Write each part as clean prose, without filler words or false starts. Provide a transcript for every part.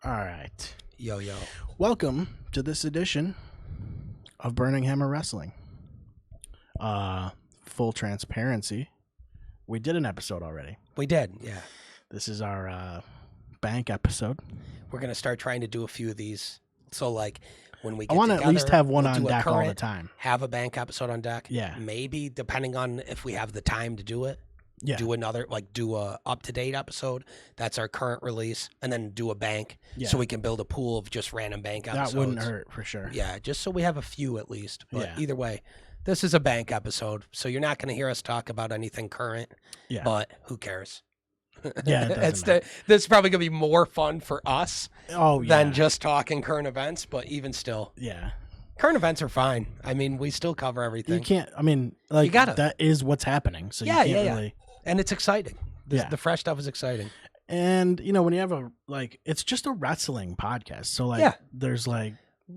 All right. Yo. Welcome to this edition of Burning Hammer Wrestling. Full transparency. We did an episode already. We did, yeah. This is our bank episode. We're going to start trying to do a few of these. So, like, when we get I want to together, at least have one we'll on do a deck all the current, time. Have a bank episode on deck. Yeah. Maybe, depending on if we have the time to do it. Yeah. Do another, like, do a up-to-date episode. That's our current release. And then do a bank. Yeah. So we can build a pool of just random bank episodes. That wouldn't hurt for sure. Yeah, just so we have a few at least. But Yeah. either way, this is a bank episode. So you're not going to hear us talk about anything current. Yeah. But who cares? Yeah, it doesn't matter. This is probably going to be more fun for us Oh, yeah. than just talking current events. But even still, Yeah. current events are fine. I mean, we still cover everything. You can't, I mean, like, You gotta. that is what's happening. So Yeah, you can't yeah. really. And it's exciting. Yeah. The fresh stuff is exciting. And, you know, when you have a, like, it's just a wrestling podcast. So, like, Yeah. there's, like,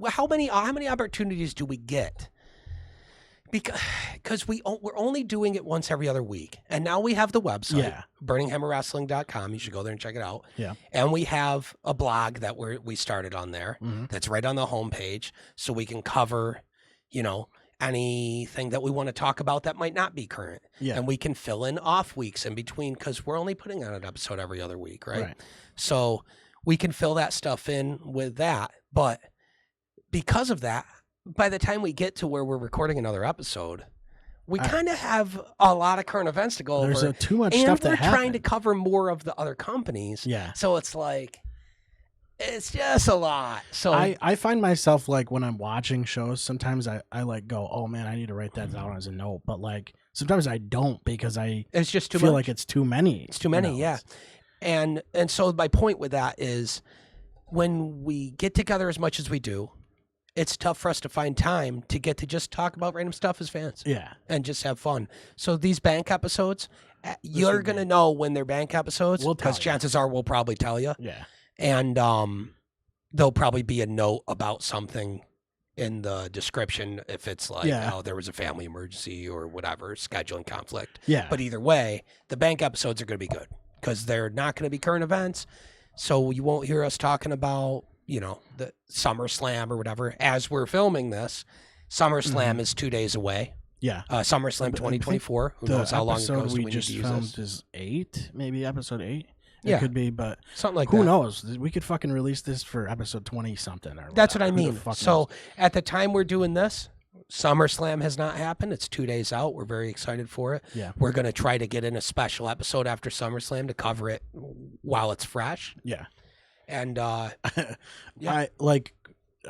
How many opportunities do we get? Because we're only doing it once every other week. And now we have the website, Yeah. burninghammerwrestling.com. You should go there and check it out. Yeah. And we have a blog that we started on there. Mhm. That's right on the homepage. So we can cover, you know, anything that we want to talk about that might not be current. Yeah. And we can fill in off weeks in between because we're only putting out an episode every other week, right? So we can fill that stuff in with that. But because of that, by the time we get to where we're recording another episode, we kind of have a lot of current events to go There's over. too much and stuff that we're happened. trying to cover more of the other companies. Yeah. So it's like, it's just a lot. So I find myself, like, when I'm watching shows, sometimes I like go, oh man, I need to write that down as a note. But, like, sometimes I don't because I it's just too feel much. like it's too many. It's too many, you know? yeah. And so my point with that is when we get together as much as we do, it's tough for us to find time to get to just talk about random stuff as fans Yeah. and just have fun. So these bank episodes, you're would going to be- know when they're bank episodes We'll tell because you. chances are we'll probably tell you. Yeah. And there'll probably be a note about something in the description if it's like, Yeah. oh, there was a family emergency or whatever, scheduling conflict. Yeah. But either way, the bank episodes are going to be good because they're not going to be current events. So you won't hear us talking about, you know, the SummerSlam or whatever. As we're filming this, SummerSlam is 2 days away. Yeah. SummerSlam 2024. Who The knows how long it episode goes? we We just need to use filmed this. is 8, maybe episode 8. Yeah. It could be, but Something like who that. knows? We could fucking release this for episode 20 something. Or That's what I whatever. Who the mean. fuck So knows? at the time we're doing this, SummerSlam has not happened. It's 2 days out. We're very excited for it. Yeah. We're going to try to get in a special episode after SummerSlam to cover it while it's fresh. Yeah. And I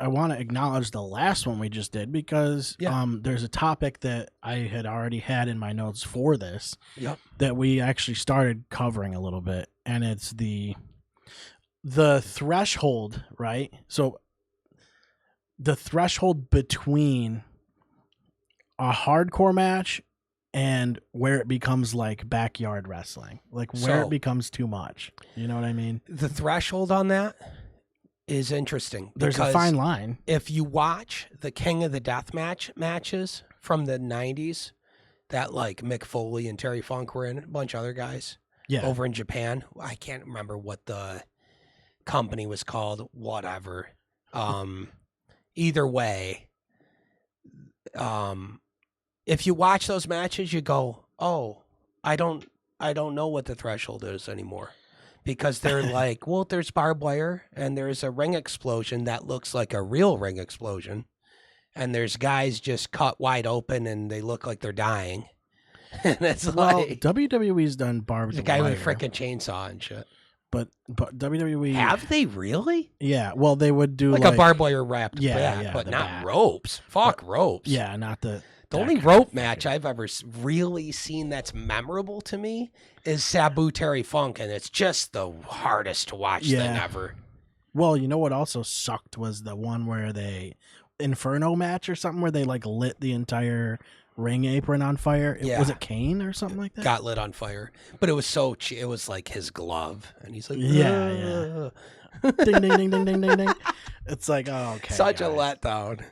want to acknowledge the last one we just did because there's a topic that I had already had in my notes for this Yep. that we actually started covering a little bit, and it's the threshold, right? So the threshold between a hardcore match and where it becomes like backyard wrestling, like where So- it becomes too much. You know what I mean? the threshold on that is interesting. There's a because fine line. If you watch the King of the Deathmatch matches from the 90s, that like Mick Foley and Terry Funk were in, a bunch of other guys Yeah. over in Japan. I can't remember what the company was called, whatever. Either way, if you watch those matches, you go, oh, I don't know what the threshold is anymore. Because they're like, well, there's barbed wire and there's a ring explosion that looks like a real ring explosion. And there's guys just cut wide open and they look like they're dying. And it's Well, like WWE's done barbed the guy wire, with a freaking chainsaw and shit. but WWE Have they really? yeah. Well, they would do Like a barbed wire wrapped Yeah, bat, yeah, but the not bat. ropes. Fuck ropes. Yeah, not the The that only kind rope of match thing. I've ever really seen that's memorable to me is Sabu Terry Funk, and it's just the hardest to watch thing Yeah. ever. Well, you know what also sucked was the one where they Inferno match or something where they like lit the entire ring apron on fire. Yeah. Was it Kane or something like that? Got lit on fire, but it was so it was like his glove, and he's like, Yeah, "Ugh." Ding ding ding ding ding ding ding. It's like, oh, okay. Such a guys. letdown.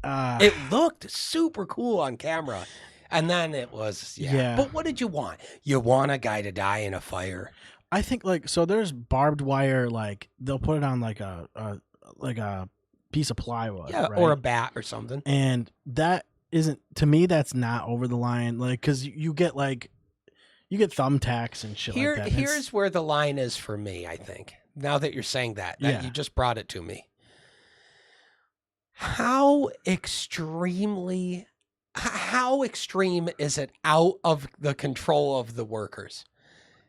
Uh, It looked super cool on camera, and then it was Yeah. But what did you want? You want a guy to die in a fire? I think like so. There's barbed wire. Like they'll put it on like a piece of plywood, Yeah, right? or a bat or something. And that isn't, to me, that's not over the line. Like, because you get thumbtacks and shit like that. Here's where the line is for me, I think. Now that you're saying that Yeah. you just brought it to me. How extreme is it out of the control of the workers?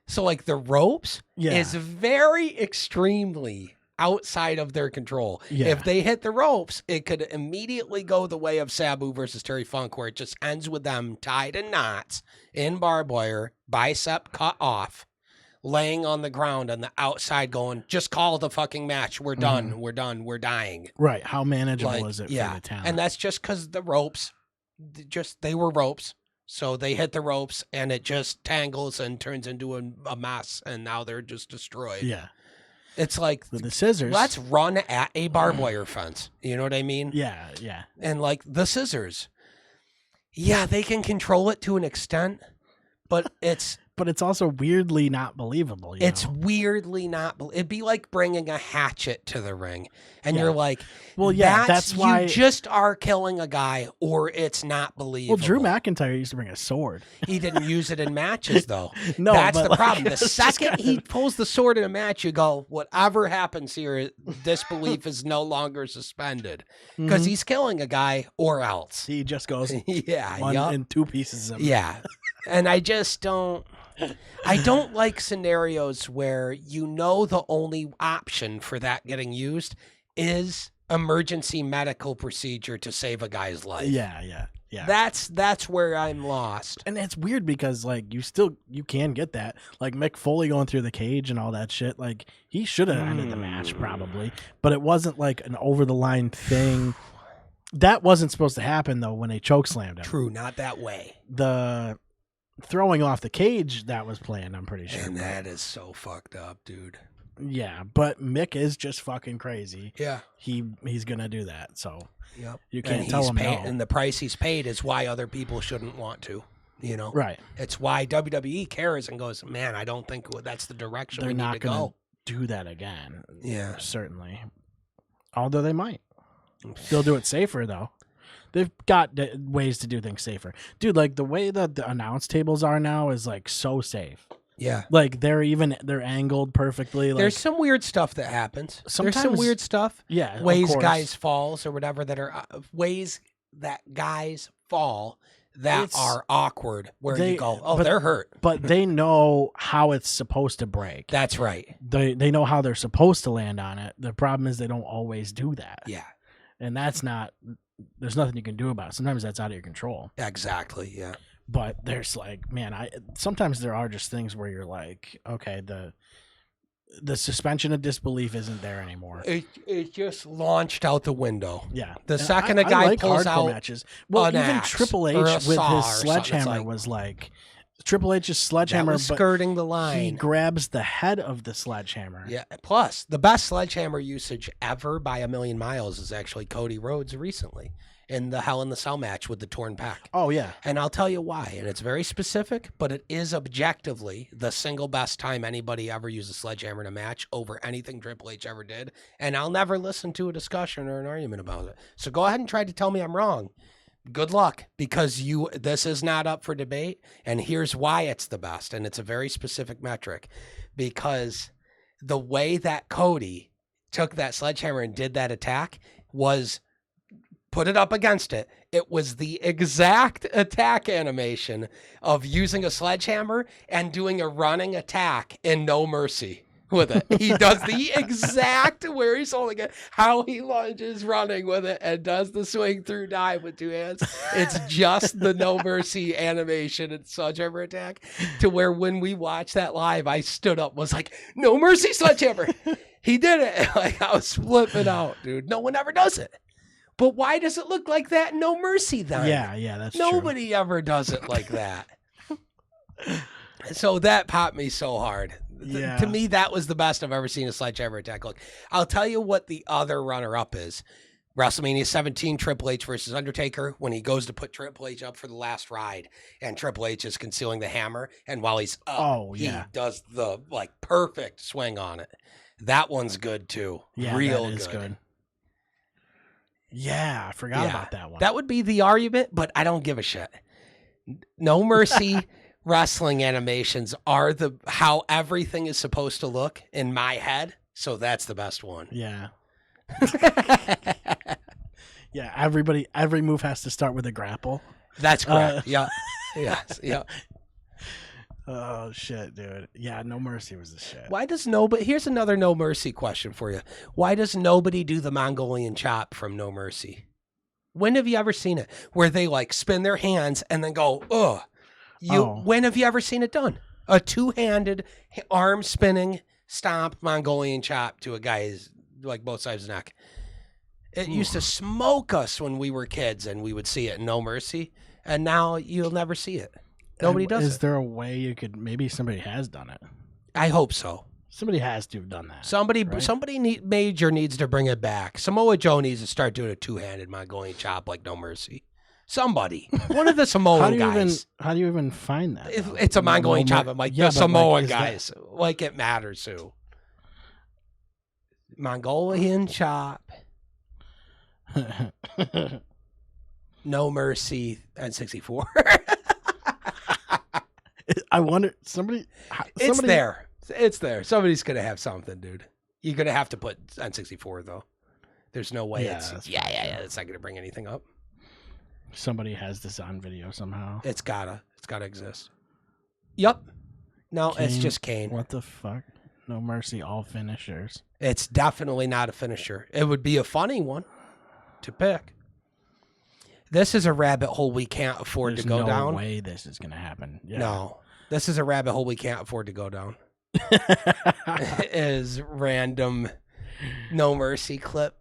So like the ropes is very extremely outside of their control. Yeah. If they hit the ropes, it could immediately go the way of Sabu versus Terry Funk, where it just ends with them tied in knots in barbed wire, bicep cut off, laying on the ground on the outside going, just call the fucking match. We're done. We're done. We're dying. Right. How manageable is it for the town? And that's just because the ropes, they were ropes. So they hit the ropes and it just tangles and turns into a mess. And now they're just destroyed. Yeah. It's like with the scissors. Let's run at a barbed wire fence. You know what I mean? Yeah, yeah. And like the scissors. Yeah, they can control it to an extent, but it's also weirdly not believable. It's weirdly not. It'd be like bringing a hatchet to the ring, and you're like, well, yeah, that's why you just are killing a guy, or it's not believable. Well, Drew McIntyre used to bring a sword. He didn't use it in matches, though. No, that's the like, problem. The second he pulls the sword in a match, you go, whatever happens here, disbelief is no longer suspended because he's killing a guy, or else he just goes, one in two pieces of it. Yeah, and I just don't. I don't like scenarios where the only option for that getting used is emergency medical procedure to save a guy's life. Yeah. That's where I'm lost. And it's weird because like you can get that. Like Mick Foley going through the cage and all that shit. Like he should have ended the match probably, but it wasn't like an over the line thing. That wasn't supposed to happen though when they chokeslammed him. True, not that way. The throwing off the cage that was planned, I'm pretty sure. And that is so fucked up, dude. Yeah, but Mick is just fucking crazy. Yeah. He's gonna do that, so you and can't tell him no. And the price he's paid is why other people shouldn't want to, Right. It's why WWE cares and goes, man, I don't think that's the direction we need to go. They're not gonna do that again. Yeah. Certainly. Although they might. They'll do it safer, though. They've got ways to do things safer. Dude, like the way that the announce tables are now is like so safe. Yeah. Like they're angled perfectly. Like, there's some weird stuff that happens. There's some weird stuff. Yeah. Ways guys falls or whatever that are ways that guys fall that are awkward where you go, they're hurt. But they know how it's supposed to break. That's right. They know how they're supposed to land on it. The problem is they don't always do that. Yeah. And there's nothing you can do about it. Sometimes that's out of your control. Exactly, yeah. But there's like, man, sometimes there are just things where you're like, okay, the suspension of disbelief isn't there anymore. It just launched out the window. Yeah. The second a guy pulls out matches. Well, even Triple H with his sledgehammer was like Triple H's sledgehammer, was skirting the line. He grabs the head of the sledgehammer. Yeah. Plus, the best sledgehammer usage ever by a million miles is actually Cody Rhodes recently in the Hell in the Cell match with the torn pec. Oh, yeah. And I'll tell you why. And it's very specific, but it is objectively the single best time anybody ever used a sledgehammer in a match over anything Triple H ever did. And I'll never listen to a discussion or an argument about it. So go ahead and try to tell me I'm wrong. Good luck, because this is not up for debate, and here's why it's the best, and it's a very specific metric, because the way that Cody took that sledgehammer and did that attack was put it up against it. It was the exact attack animation of using a sledgehammer and doing a running attack in No Mercy. With it, he does the exact where he's holding it, how he lunges running with it, and does the swing through dive with two hands. It's just the No Mercy animation and sledgehammer attack, to where when we watched that live, I stood up, was like, No Mercy sledgehammer. He did it. Like, I was flipping out, dude. No one ever does it. But why does it look like that in No Mercy then? Yeah, that's Nobody true. ever does it like that. So that popped me so hard. Yeah. To me, that was the best I've ever seen a sledgehammer attack look. I'll tell you what the other runner-up is. WrestleMania 17, Triple H versus Undertaker, when he goes to put Triple H up for the last ride, and Triple H is concealing the hammer, and while he's up, he does the perfect swing on it. That one's good too. Yeah, Real that is good. Yeah, I forgot about that one. That would be the argument, but I don't give a shit. No Mercy wrestling animations are how everything is supposed to look in my head, so that's the best one. Yeah. Yeah, every move has to start with a grapple. That's correct. Yeah. Yes. Yeah. Oh shit, dude. Yeah, No Mercy was the shit. Why does nobody? Here's another No Mercy question for you. Why does nobody do the Mongolian chop from No Mercy? When have you ever seen it? Where they spin their hands and then go, ugh. When have you ever seen it done? A two-handed arm spinning stomp Mongolian chop to a guy's both sides of the neck. It used to smoke us when we were kids and we would see it in No Mercy, and now you'll never see it. Nobody does it. Is there a way you could, maybe somebody has done it? I hope so. Somebody has to have done that. Somebody major needs to bring it back. Samoa Joe needs to start doing a two-handed Mongolian chop like No Mercy. Somebody. One of the Samoan guys. How do you even find that? It's a Mongolian chop. I'm the Samoan guys. It matters who. Mongolian chop. No Mercy N64. I wonder, somebody. It's there. It's there. Somebody's going to have something, dude. You're going to have to put N64, though. There's no way it's not going to bring anything up. Somebody has this on video somehow. It's gotta exist. Yep. No, Kane, it's just Kane. What the fuck? No Mercy, all finishers. It's definitely not a finisher. It would be a funny one to pick. This is a rabbit hole we can't afford to go down. There's no way this is going to happen. Yeah. No. This is a rabbit hole we can't afford to go down. Is random No Mercy clip.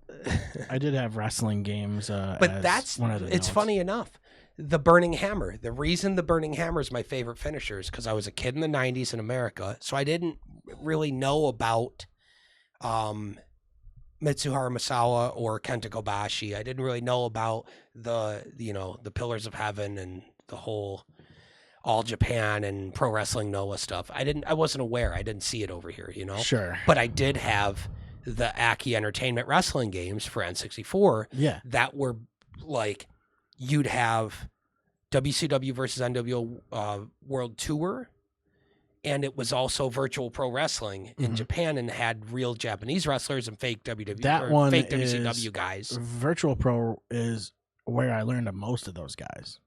I did have wrestling games but as that's one of the it's notes. Funny enough. The Burning Hammer. The reason the Burning Hammer is my favorite finisher is because I was a kid in the 90s in America, so I didn't really know about Mitsuharu Misawa or Kenta Kobashi. I didn't really know about the Pillars of Heaven and the whole All Japan and Pro Wrestling Noah stuff. I wasn't aware. I didn't see it over here, Sure. But I did have the Aki Entertainment Wrestling games for N64. Yeah. That were you'd have WCW versus NWO World Tour, and it was also Virtual Pro Wrestling in Japan, and had real Japanese wrestlers and fake fake WCW guys. Virtual Pro is where I learned of most of those guys.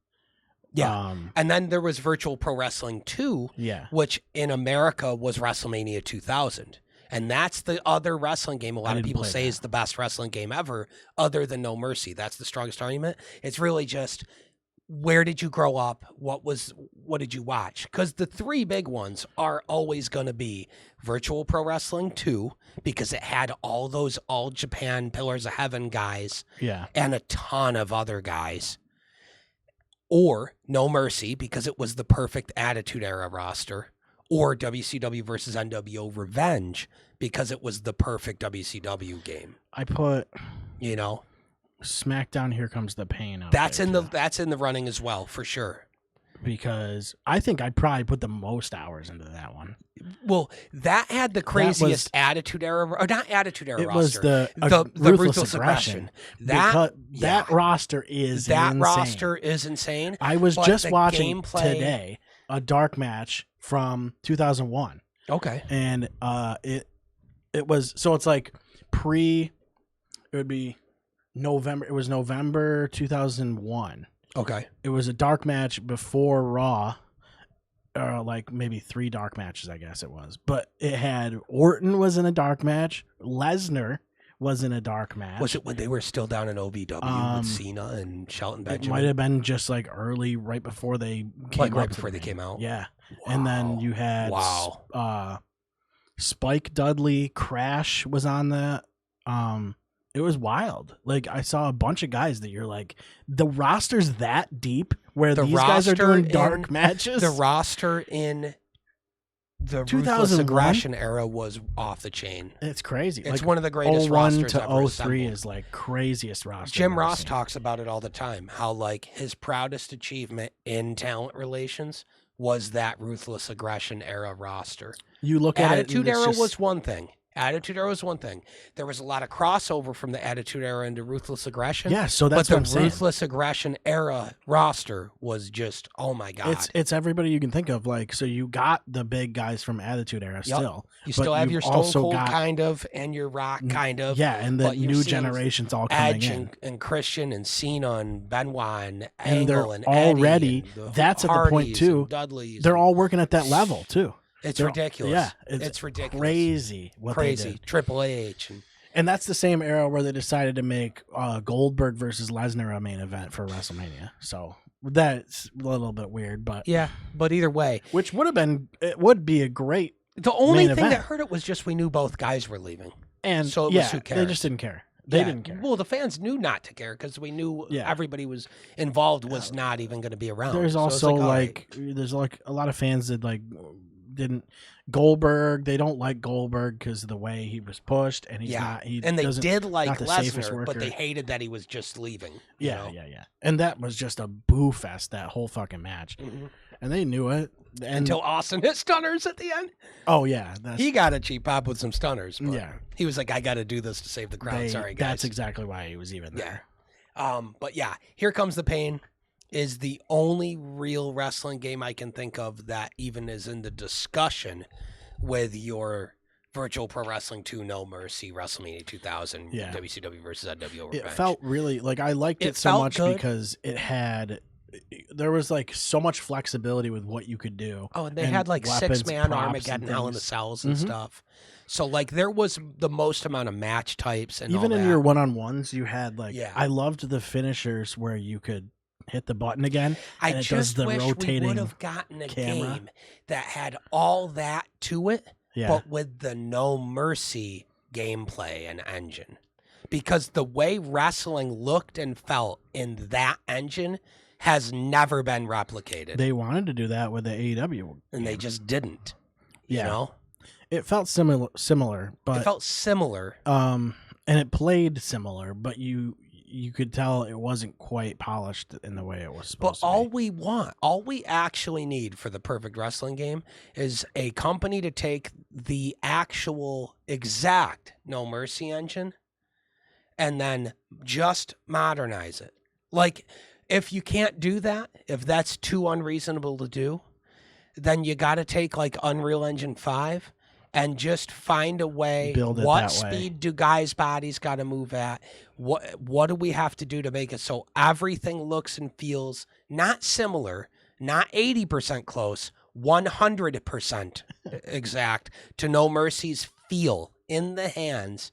Yeah. And then there was Virtual Pro Wrestling 2, which in America was WrestleMania 2000. And that's the other wrestling game a lot of people say is the best wrestling game ever, other than No Mercy. That's the strongest argument. It's really just, where did you grow up? What did you watch? Because the three big ones are always going to be Virtual Pro Wrestling 2, because it had all those All Japan Pillars of Heaven guys, and a ton of other guys. Or No Mercy, because it was the perfect Attitude Era roster. Or WCW versus NWO Revenge, because it was the perfect WCW game. I put, SmackDown Here Comes the Pain. That's in the running as well, for sure. Because I think I probably put the most hours into that one. Well, that had the craziest Attitude Era, or not Attitude Era roster. It was the Ruthless Aggression. That roster is insane. Roster is insane. I was just watching today a dark match from 2001. Okay. And it was, so it's like it would be November. It was November 2001. Okay. It was a dark match before Raw, maybe 3 dark matches, I guess it was. But it had Orton was in a dark match. Lesnar was in a dark match. Was it when they were still down in OVW with Cena and Shelton Benjamin? It might have been just early, right before they came right before they came out. Yeah. Wow. And then you had Spike Dudley, Crash was on that. It was wild. I saw a bunch of guys that you're the roster's that deep where these guys are doing dark matches. The roster in The Ruthless 2001? Aggression era was off the chain. It's crazy. It's one of the greatest 01 rosters to ever 03 assembled. is like craziest roster. Jim I've ever Ross seen. talks about it all the time, how like his proudest achievement in talent relations was that Ruthless Aggression era roster. You look at Attitude it, and Era it's just, was one thing. Attitude Era was one thing. There was a lot of crossover from the Attitude Era into Ruthless Aggression. yeah. So that's but what I'm the saying. Ruthless Aggression era roster was just, oh my God. It's everybody you can think of. Like, so you got the big guys from Attitude Era Yep. still. You but still have your you've Stone also Cold got- kind of and your Rock kind of. Yeah, and the but you're new seeing generations all coming Edge in. and Christian and Cena and Benoit and And they're Angle and already- Eddie and the that's at the point, Hardys too. and Dudleys. They're all working at that level too. It's they're- ridiculous. Yeah, it's ridiculous. Crazy what they Crazy. did. Triple H. And that's the same era where they decided to make Goldberg versus Lesnar a main event for WrestleMania. So that's a little bit weird, but Yeah, but either way, which it would be a great the only main thing that event. hurt it was just we knew both guys were leaving. and So it was yeah, who they cares? just didn't care. They Yeah. didn't care. Well, the fans knew not to care because we knew Yeah. everybody was involved was not even going to be around. There's So it's also all right. there's like a lot of fans that like didn't Goldberg. They don't like Goldberg because of the way he was pushed, and he's Yeah. not. He and they doesn't- did like not the safest Lesnar, but worker. they hated that he was just leaving. you Yeah, know? yeah. And that was just a boo fest, that whole fucking match. Mhm. And they knew it. And Until Austin hit stunners at the end. oh yeah, that's He got a cheap pop with some stunners. But yeah. he was like, I got to do this to save the crowd. Sorry, guys. That's exactly why he was even there. But yeah, Here Comes the Pain is the only real wrestling game I can think of that even is in the discussion with your Virtual Pro Wrestling 2 No Mercy WrestleMania 2000 Yeah. WCW versus NWO It Revenge. felt really like I liked It it so felt much good. because there was like so much flexibility with what you could do. Oh, and they and had like weapons, 6-man props, Armageddon and Hell in the things. Cells and Mhm. stuff. So like there was the most amount of match types and Even all in that. your one-on-ones, you had like Yeah. I loved the finishers where you could hit the button again. I and it just does the wish we rotating would have gotten a camera. game that had all that to it, Yeah, but with the No Mercy gameplay and engine. Because the way wrestling looked and felt in that engine has never been replicated. they wanted to do that with the AEW, and they game. just didn't. Yeah. You know? It felt similar, but It felt similar. and it played similar, but you could tell it wasn't quite polished in the way it was But supposed to all be. all we actually need for the perfect wrestling game is a company to take the actual exact No Mercy engine and then just modernize it. Like, if you can't do that, if that's too unreasonable to do, then you got to take like Unreal Engine 5 and just find a way. Build it what that way. speed do guys' bodies got to move at? What do we have to do to make it so everything looks and feels not similar, not 80% close, 100% exact to No Mercy's feel in the hands,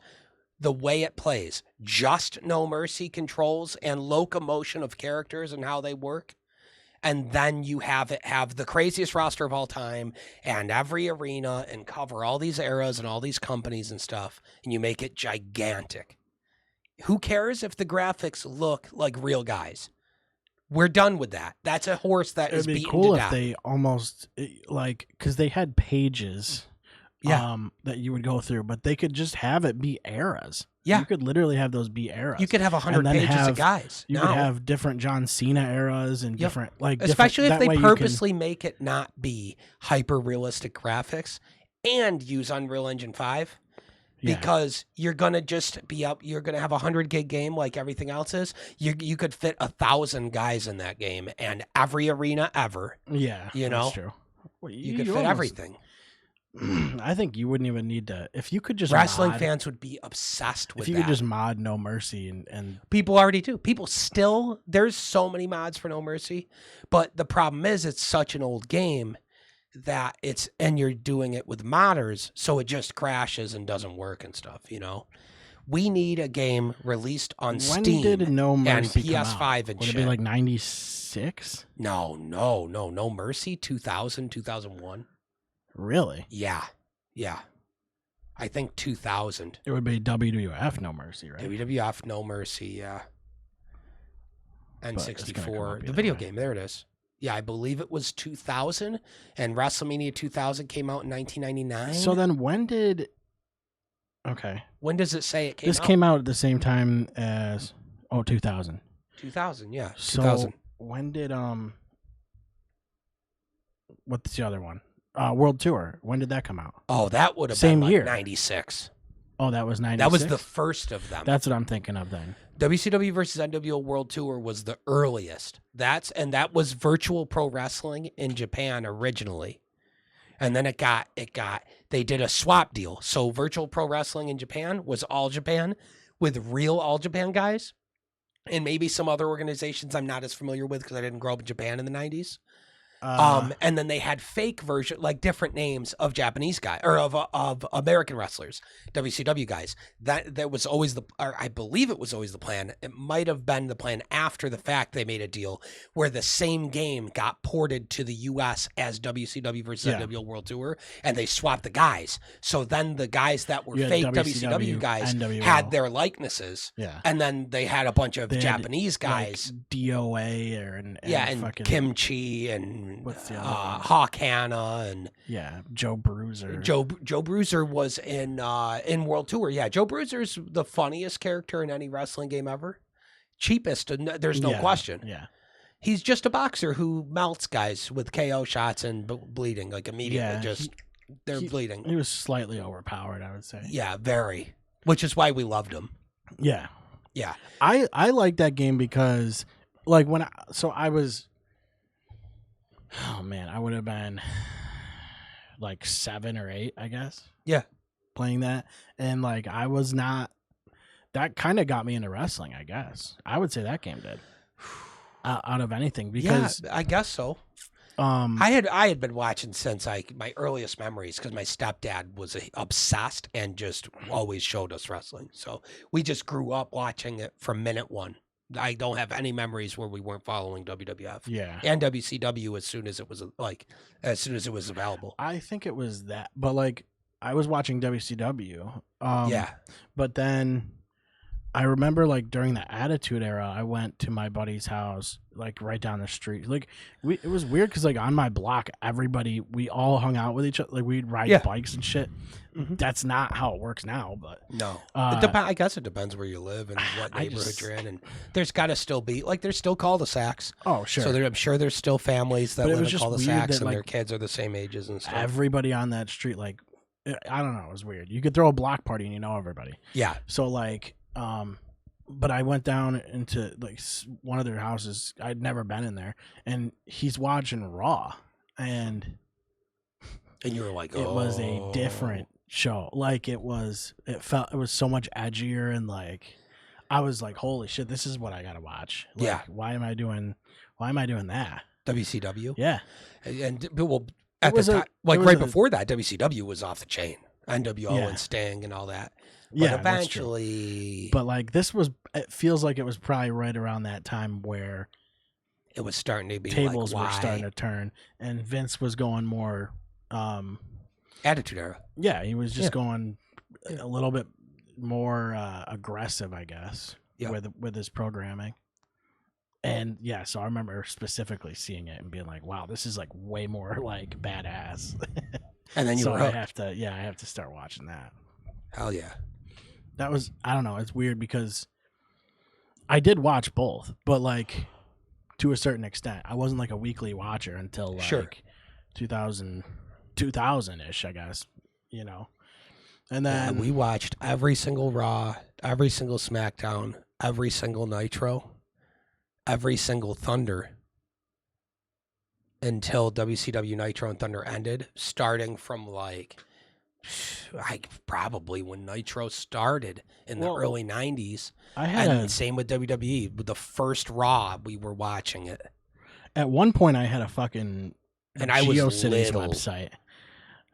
the way it plays. Just No Mercy controls and locomotion of characters and how they work. And then you have it have the craziest roster of all time and every arena and cover all these eras and all these companies and stuff. And you make it gigantic. Who cares if the graphics look like real guys? We're done with that. That's a horse that is It'd be beaten cool to if death. they almost like because they had pages, Yeah. that you would go through, but they could just have it be eras. Yeah. you could literally have those be eras. You could have 100 and then pages have- of guys. You now. could have different John Cena eras and Yep. different like Especially if different, they that way you can- purposely make it not be hyper realistic graphics and use Unreal Engine 5 Yeah. because you're gonna just be up. You're gonna have 100 gig game like everything else is. You could fit 1,000 guys in that game and every arena ever. Yeah, you that's know? true. Well, You could fit almost- everything. I think you wouldn't even need to if you could just Wrestling mod, fans would be obsessed with if you that. could just mod No Mercy and People already do. People still, there's so many mods for No Mercy, but the problem is it's such an old game that and you're doing it with modders, so it just crashes and doesn't work and stuff, you know? We need a game released on when Steam did No and Mercy come out? PS5 and Would it shit. be like 96? No Mercy, 2000, 2001. Really? Yeah. I think 2000. It would be WWF No Mercy, right? WWF No Mercy, yeah. But it's gonna come N64, up the either video way. game, there it is. Yeah, I believe it was 2000, and WrestleMania 2000 came out in 1999. So then when did? Okay. When does it say it came This out? came out at the same time as 2000. 2000, yeah. So 2000. when did what's the other one? World Tour. When did that come out? Oh, that would have Same been like year. 96. Oh, that was 96. That was the first of them. That's what I'm thinking of then. WCW versus NWO World Tour was the earliest. That was virtual pro wrestling in Japan originally. And then they did a swap deal. So virtual pro wrestling in Japan was All Japan with real All Japan guys. And maybe some other organizations I'm not as familiar with because I didn't grow up in Japan in the 90s. And then they had fake version, like different names of Japanese guys or of American wrestlers, WCW guys. That was always I believe it was always the plan. It might have been the plan after the fact. They made a deal where the same game got ported to the U.S. as WCW versus NWO World Tour, and they swapped the guys. So then the guys that were fake WCW guys NWO. had their likenesses, and then they had a bunch of Japanese guys, like DOA and fucking Kimchi and. What's the other Hawk Hanna and Joe Bruiser. Joe Bruiser was in World Tour. Yeah, Joe Bruiser's the funniest character in any wrestling game ever. Cheapest, there's no question. Yeah, he's just a boxer who melts guys with KO shots and bleeding like immediately. They're bleeding. He was slightly overpowered, I would say. Yeah, very. Which is why we loved him. Yeah, yeah. I like that game because like I was. Oh man, I would have been like 7 or 8, I guess. Yeah, playing that, and like I was not. That kind of got me into wrestling, I guess. I would say that game did. Out of anything, because I guess so. I had been watching since my earliest memories because my stepdad was obsessed and just always showed us wrestling. So we just grew up watching it from minute one. I don't have any memories where we weren't following WWF. Yeah. And WCW as soon as it was available. I think it was that, but like I was watching WCW. Yeah. But then I remember like during the Attitude Era, I went to my buddy's house, like right down the street. Like it was weird because like on my block, we all hung out with each other. Like we'd ride bikes and shit. Mm-hmm. That's not how it works now, but no. I guess it depends where you live and what neighborhood you're in. And there's got to still be like there's still cul-de-sacs. Oh sure. So I'm sure there's still families that live in cul-de-sacs and like, their kids are the same ages and stuff. Everybody on that street, like I don't know, it was weird. You could throw a block party and you know everybody. Yeah. So like but I went down into like one of their houses. I'd never been in there, and he's watching Raw, and you were like, it was a different show. Like it was so much edgier, and like I was like, holy shit, this is what I gotta watch. Like, why am I doing that? WCW. Yeah, and well, at the time, like right before that, WCW was off the chain. NWO and Sting and all that. But eventually, but like it feels like it was probably right around that time where it was starting to be tables like, were starting to turn, and Vince was going more Attitude Era. Yeah, he was just going a little bit more aggressive, I guess, with his programming. And yeah, so I remember specifically seeing it and being like, "Wow, this is like way more like badass." And then I have to start watching that. Hell yeah. That was, I don't know, it's weird because I did watch both, but like to a certain extent. I wasn't like a weekly watcher until like 2000-ish, I guess, you know. And then we watched every single Raw, every single SmackDown, every single Nitro, every single Thunder until WCW Nitro and Thunder ended, starting from probably when Nitro started in the early 90s. Same with WWE. With the first Raw, we were watching it. At one point, I had a fucking GeoCities website.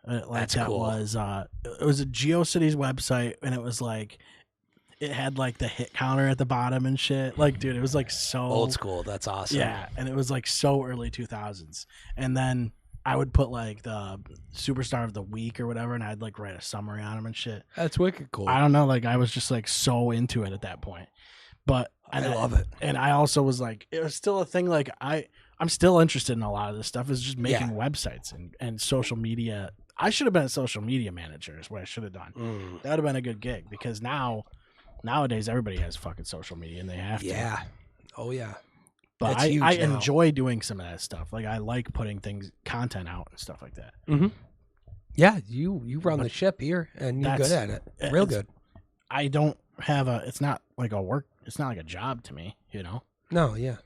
That's cool. It was a GeoCities website, and it was like it had like the hit counter at the bottom and shit. Like, dude, it was like so old school. That's awesome. Yeah, and it was like so early 2000s. And then I would put like the Superstar of the Week or whatever, and I'd like write a summary on them and shit. That's wicked cool. I don't know, like I was just like so into it at that point. But I love it. And I also was like, it was still a thing. Like I'm still interested in a lot of this stuff. Is just making websites and social media. I should have been a social media manager. Is what I should have done. That would have been a good gig because nowadays everybody has fucking social media and they have to. Yeah. Oh yeah. But I enjoy doing some of that stuff. Like I like putting content out and stuff like that. Mm-hmm. Yeah, you run the ship here, and you're good at it. Real good. I don't have it's not like a work. It's not like a job to me, you know. No, yeah.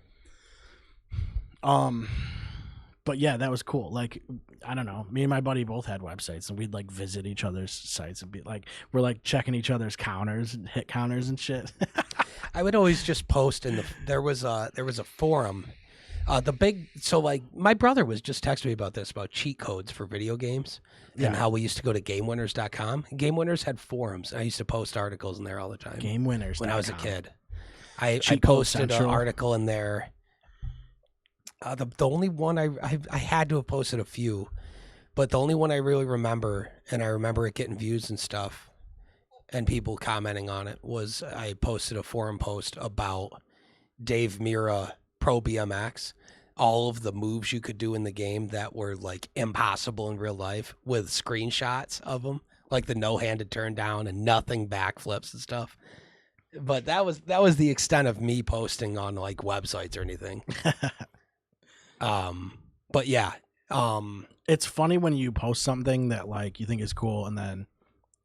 But yeah, that was cool. Like, I don't know. Me and my buddy both had websites, and we'd like visit each other's sites and be like, we're like checking each other's counters and hit counters and shit. I would always just post there was a forum. My brother was just texting me about this, about cheat codes for video games and how we used to go to GameWinners.com. Game Winners had forums. I used to post articles in there all the time. GameWinners.com. When I was a kid. I posted an article in there. The only one I had to have posted a few, but the only one I really remember, and I remember it getting views and stuff and people commenting on it, was I posted a forum post about Dave Mirra Pro BMX, all of the moves you could do in the game that were like impossible in real life, with screenshots of them, like the no-handed turn down and nothing backflips and stuff. But that was the extent of me posting on like websites or anything. But yeah, it's funny when you post something that like you think is cool and then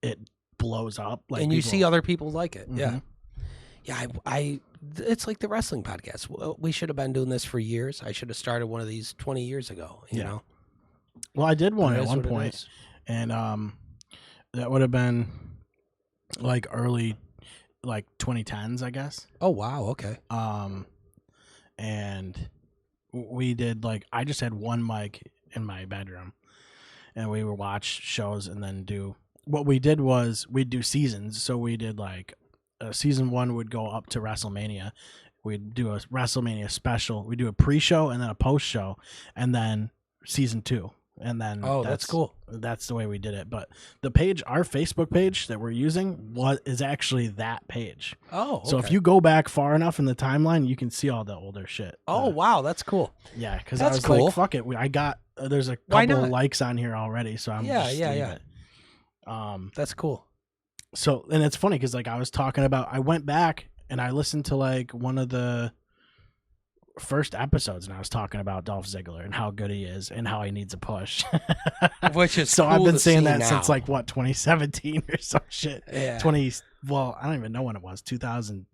it blows up, like, and you see other people like it. Mm-hmm. Yeah. It's like the wrestling podcast. We should have been doing this for years. I should have started one of these 20 years ago, you know? Well, I did one at one point, and that would have been like early, like 2010s, I guess. Oh, wow. Okay. And we did I just had one mic in my bedroom, and we would watch shows and then what we did was we'd do seasons. So we did season 1 would go up to WrestleMania. We'd do a WrestleMania special. We do a pre-show and then a post-show, and then season 2. And then that's cool. That's the way we did it. But the page, our Facebook page that we're using, is actually that page. Oh, okay. So if you go back far enough in the timeline, you can see all the older shit. Oh, wow, that's cool. Yeah, because I was cool. Like, fuck it. I got there's a couple of likes on here already, so I'm just leave it. That's cool. So, and it's funny because I was talking about, I went back and I listened to one of the first episodes, and I was talking about Dolph Ziggler and how good he is and how he needs a push. Which is so cool. I've been saying that now. since 2017 or some shit. Yeah. Well, I don't even know when it was. 2000.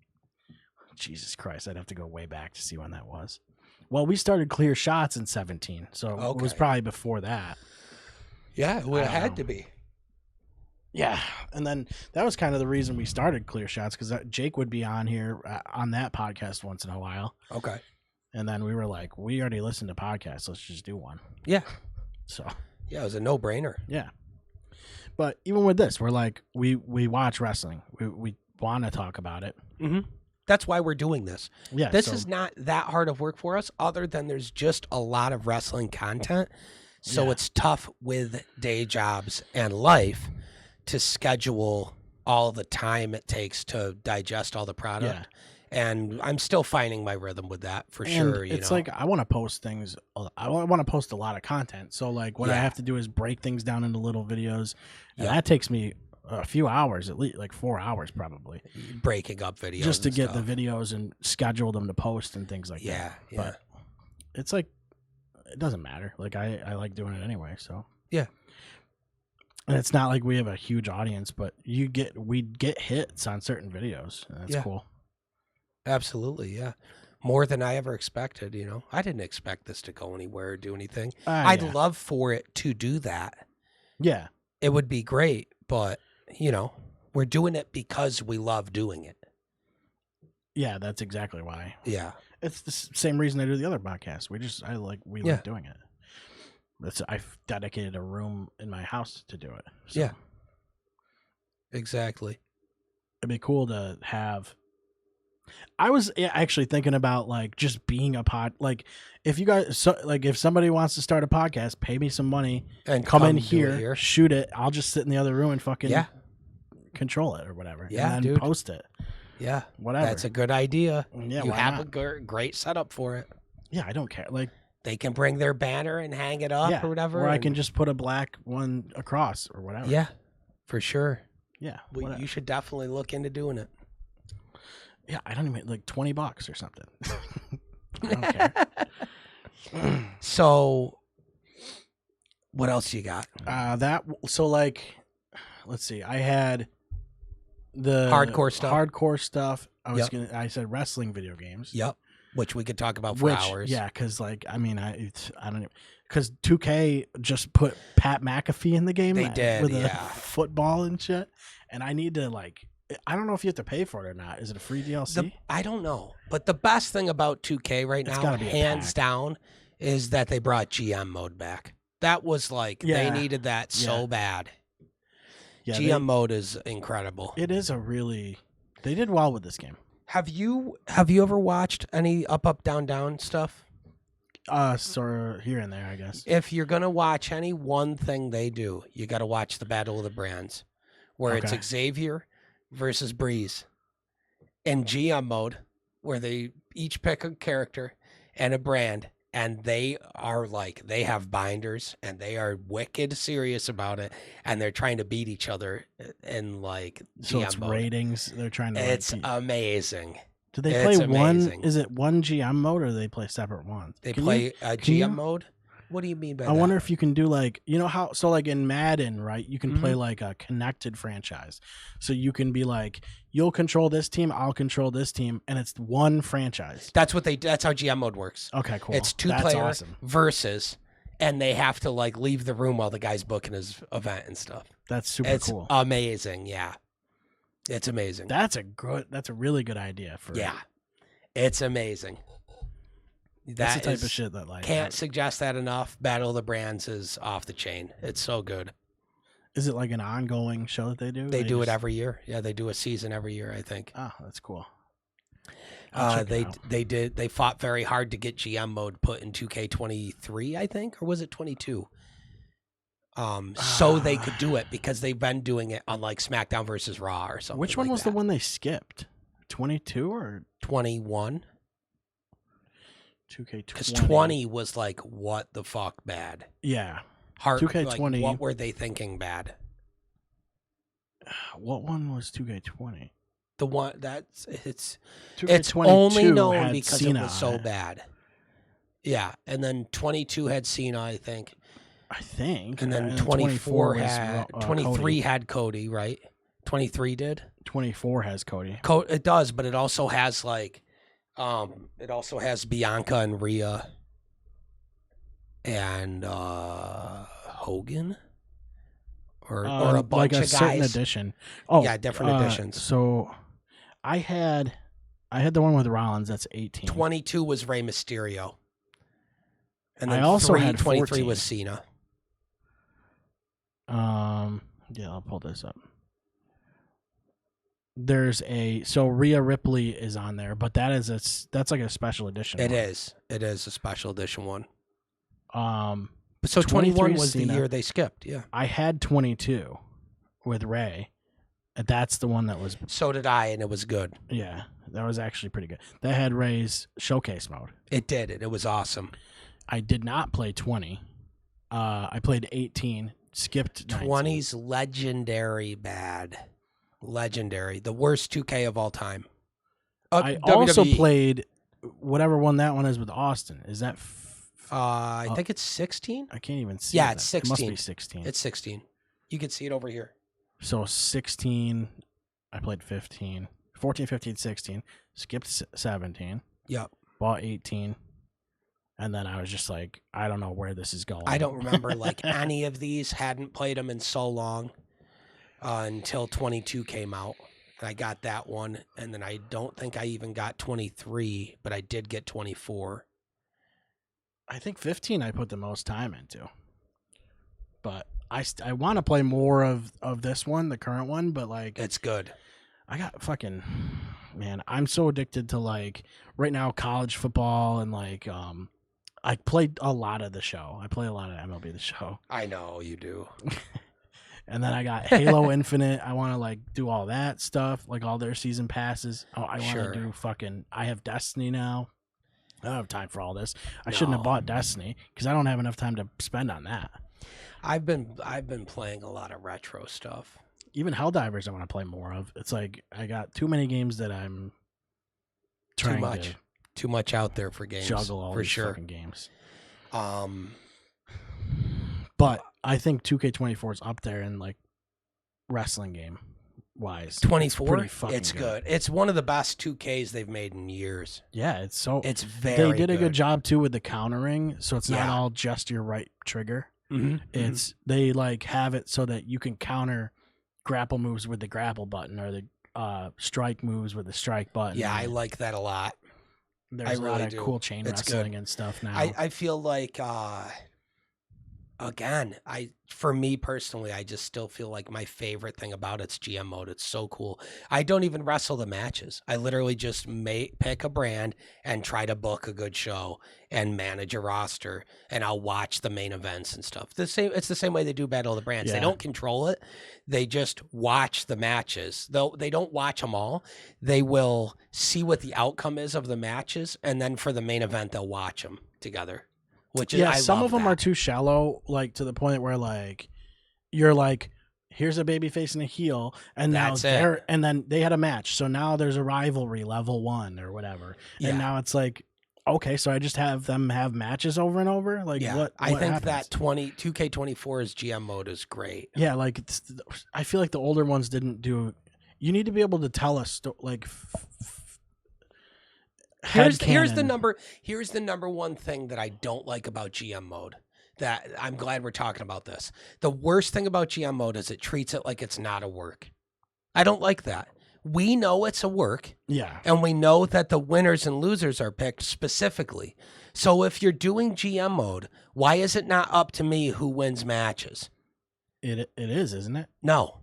Jesus Christ, I'd have to go way back to see when that was. Well, we started Clear Shots in 17, so it was probably before that. Yeah, it would have had to be. Yeah, and then that was kind of the reason we started Clear Shots, because Jake would be on here on that podcast once in a while. Okay. And then we were like, we already listened to podcasts, let's just do one. Yeah. So. Yeah, it was a no-brainer. Yeah. But even with this, we're like, we watch wrestling. We want to talk about it. Mm-hmm. That's why we're doing this. Yeah. This is not that hard of work for us, other than there's just a lot of wrestling content. So it's tough with day jobs and life to schedule all the time it takes to digest all the product. Yeah. And I'm still finding my rhythm with that for sure. It's like, I want to post things. I want to post a lot of content. So what I have to do is break things down into little videos. And that takes me a few hours, at least 4 hours probably. Breaking up videos. Just to get the videos and schedule them to post and things like that. Yeah. But it's it doesn't matter. I like doing it anyway. So. Yeah. And it's not like we have a huge audience, but we get hits on certain videos. And that's cool. Absolutely, yeah. More than I ever expected, I didn't expect this to go anywhere or do anything. I'd love for it to do that. Yeah. It would be great, but, we're doing it because we love doing it. Yeah, that's exactly why. Yeah. It's the same reason I do the other podcast. We like doing it. I've dedicated a room in my house to do it. So. Yeah. Exactly. It'd be cool to have. I was actually thinking about just being a if you guys if somebody wants to start a podcast, pay me some money and come in here, shoot it. I'll just sit in the other room and fucking control it or whatever. Yeah, and then post it. Yeah, whatever. That's a good idea. Yeah, you have a great setup for it. Yeah, I don't care. They can bring their banner and hang it up or whatever. Or I can just put a black one across or whatever. Yeah, for sure. Yeah. Well, you should definitely look into doing it. Yeah, I don't even like $20 or something. I don't care. So, what else you got? Let's see. I had the hardcore stuff. I said wrestling video games. Yep. Which we could talk about for hours. Yeah, because I don't even, because 2K just put Pat McAfee in the game. They did with a football and shit, and I need to I don't know if you have to pay for it or not. Is it a free DLC? I don't know, but the best thing about 2K right now, hands down, is that they brought GM mode back. That was they needed that so bad. Yeah, GM mode is incredible. It is they did well with this game. Have you ever watched any Up, Down, Down stuff? Sort of here and there, I guess. If you're gonna watch any one thing they do, you got to watch the Battle of the Brands, where it's Xavier versus Breeze in GM mode, where they each pick a character and a brand, and they are they have binders and they are wicked serious about it, and they're trying to beat each other in so GM it's mode. ratings. They're trying to. It's amazing. Do they play one? Is it one GM mode or do they play separate ones? They play a GM mode. What do you mean by that? I wonder if you can do how in Madden, right? You can play a connected franchise. So you can be you'll control this team, I'll control this team, and it's one franchise. That's how GM mode works. Okay, cool. It's two-player versus, and they have to leave the room while the guy's booking his event and stuff. That's super cool. It's amazing, yeah. It's amazing. That's a really good idea for it's amazing. That's the type of shit that can't suggest that enough. Battle of the Brands is off the chain. It's so good. Is it an ongoing show that they do? They do it every year. Yeah, they do a season every year, I think. Oh, that's cool. They fought very hard to get GM mode put in 2K23, I think, or was it 22? So they could do it because they've been doing it on SmackDown versus Raw or something. Which one was the one they skipped? 22 or 21? 2K20. Because 20 was what the fuck bad. Yeah. 2K20. What were they thinking bad? What one was 2K20? The one it's only known because Cena it was so bad. Yeah, and then 22 had Cena, I think. And then 24 had 23 Cody. Had Cody, right? 23 did. 24 has Cody. It does, but it also has Bianca and Rhea and Hogan or a bunch of guys. Certain edition. Oh, yeah, different editions. So I had the one with Rollins. That's 18. 22 was Rey Mysterio, and then I also had 23 14. was Cena. Yeah, I'll pull this up. There's so Rhea Ripley is on there, but that's a special edition. It is a special edition one. So 21 was Cena. The year they skipped. Yeah, I had 22 with Rey. That's the one that was. So did I, and it was good. Yeah, that was actually pretty good. That had Rey's showcase mode. It did. It was awesome. I did not play 20. I played 18. Skipped 19. 20's legendary bad. Legendary. The worst 2K of all time. I also played whatever one that one is with Austin. Is that... I think it's 16. I can't even see. Yeah, it's 16. It must be 16. It's 16. You can see it over here. So 16, I played 15. 14, 15, 16. Skipped 17. Yep. Bought 18. And then I was just like, I don't know where this is going. I don't remember any of these. Hadn't played them in so long until 22 came out. And I got that one. And then I don't think I even got 23, but I did get 24. I think 15 I put the most time into. But I want to play more of this one, the current one, but it's good. I got man, I'm so addicted to right now college football and I played a lot of the show. I play a lot of MLB The Show. I know you do. And then I got Halo Infinite. I want to do all that stuff, all their season passes. Oh, I want to do I have Destiny now. I don't have time for all this. I shouldn't have bought Destiny because I don't have enough time to spend on that. I've been playing a lot of retro stuff. Even Helldivers I want to play more of. It's like I got too many games that I'm trying too much out there for games. Juggle all for these sure. fucking games. But I think 2K24 is up there in like wrestling game wise. 24, it's good. It's one of the best 2Ks they've made in years. Yeah, it's very They did a good job too with the countering, so it's not all just your right trigger. Mm-hmm. It's they like have it so that you can counter grapple moves with the grapple button or the strike moves with the strike button. Yeah, I like that a lot. There's a lot of cool chain wrestling and stuff now. I feel like again, for me personally, I just still feel like my favorite thing about it's GM mode. It's so cool. I don't even wrestle the matches. I literally just pick a brand and try to book a good show and manage a roster, and I'll watch the main events and stuff. It's the same way they do Battle of the Brands. Yeah. They don't control it. They just watch the matches. Though they don't watch them all. They will see what the outcome is of the matches, and then for the main event, they'll watch them together. Which some of them are too shallow, like to the point where like you're like, here's a baby face and a heel, and now and then they had a match, so now there's a rivalry level 1 or whatever, and now it's like, okay, so I just have them have matches over and over, like what I think happens? that 2K24's GM mode is great. Yeah, like I feel like the older ones didn't do. You need to be able to tell us like. Here's the number one thing that I don't like about GM mode. That I'm glad we're talking about this. The worst thing about GM mode is it treats it like it's not a work. I don't like that. We know it's a work. Yeah. And we know that the winners and losers are picked specifically. So if you're doing GM mode, why is it not up to me who wins matches? It is, isn't it? No.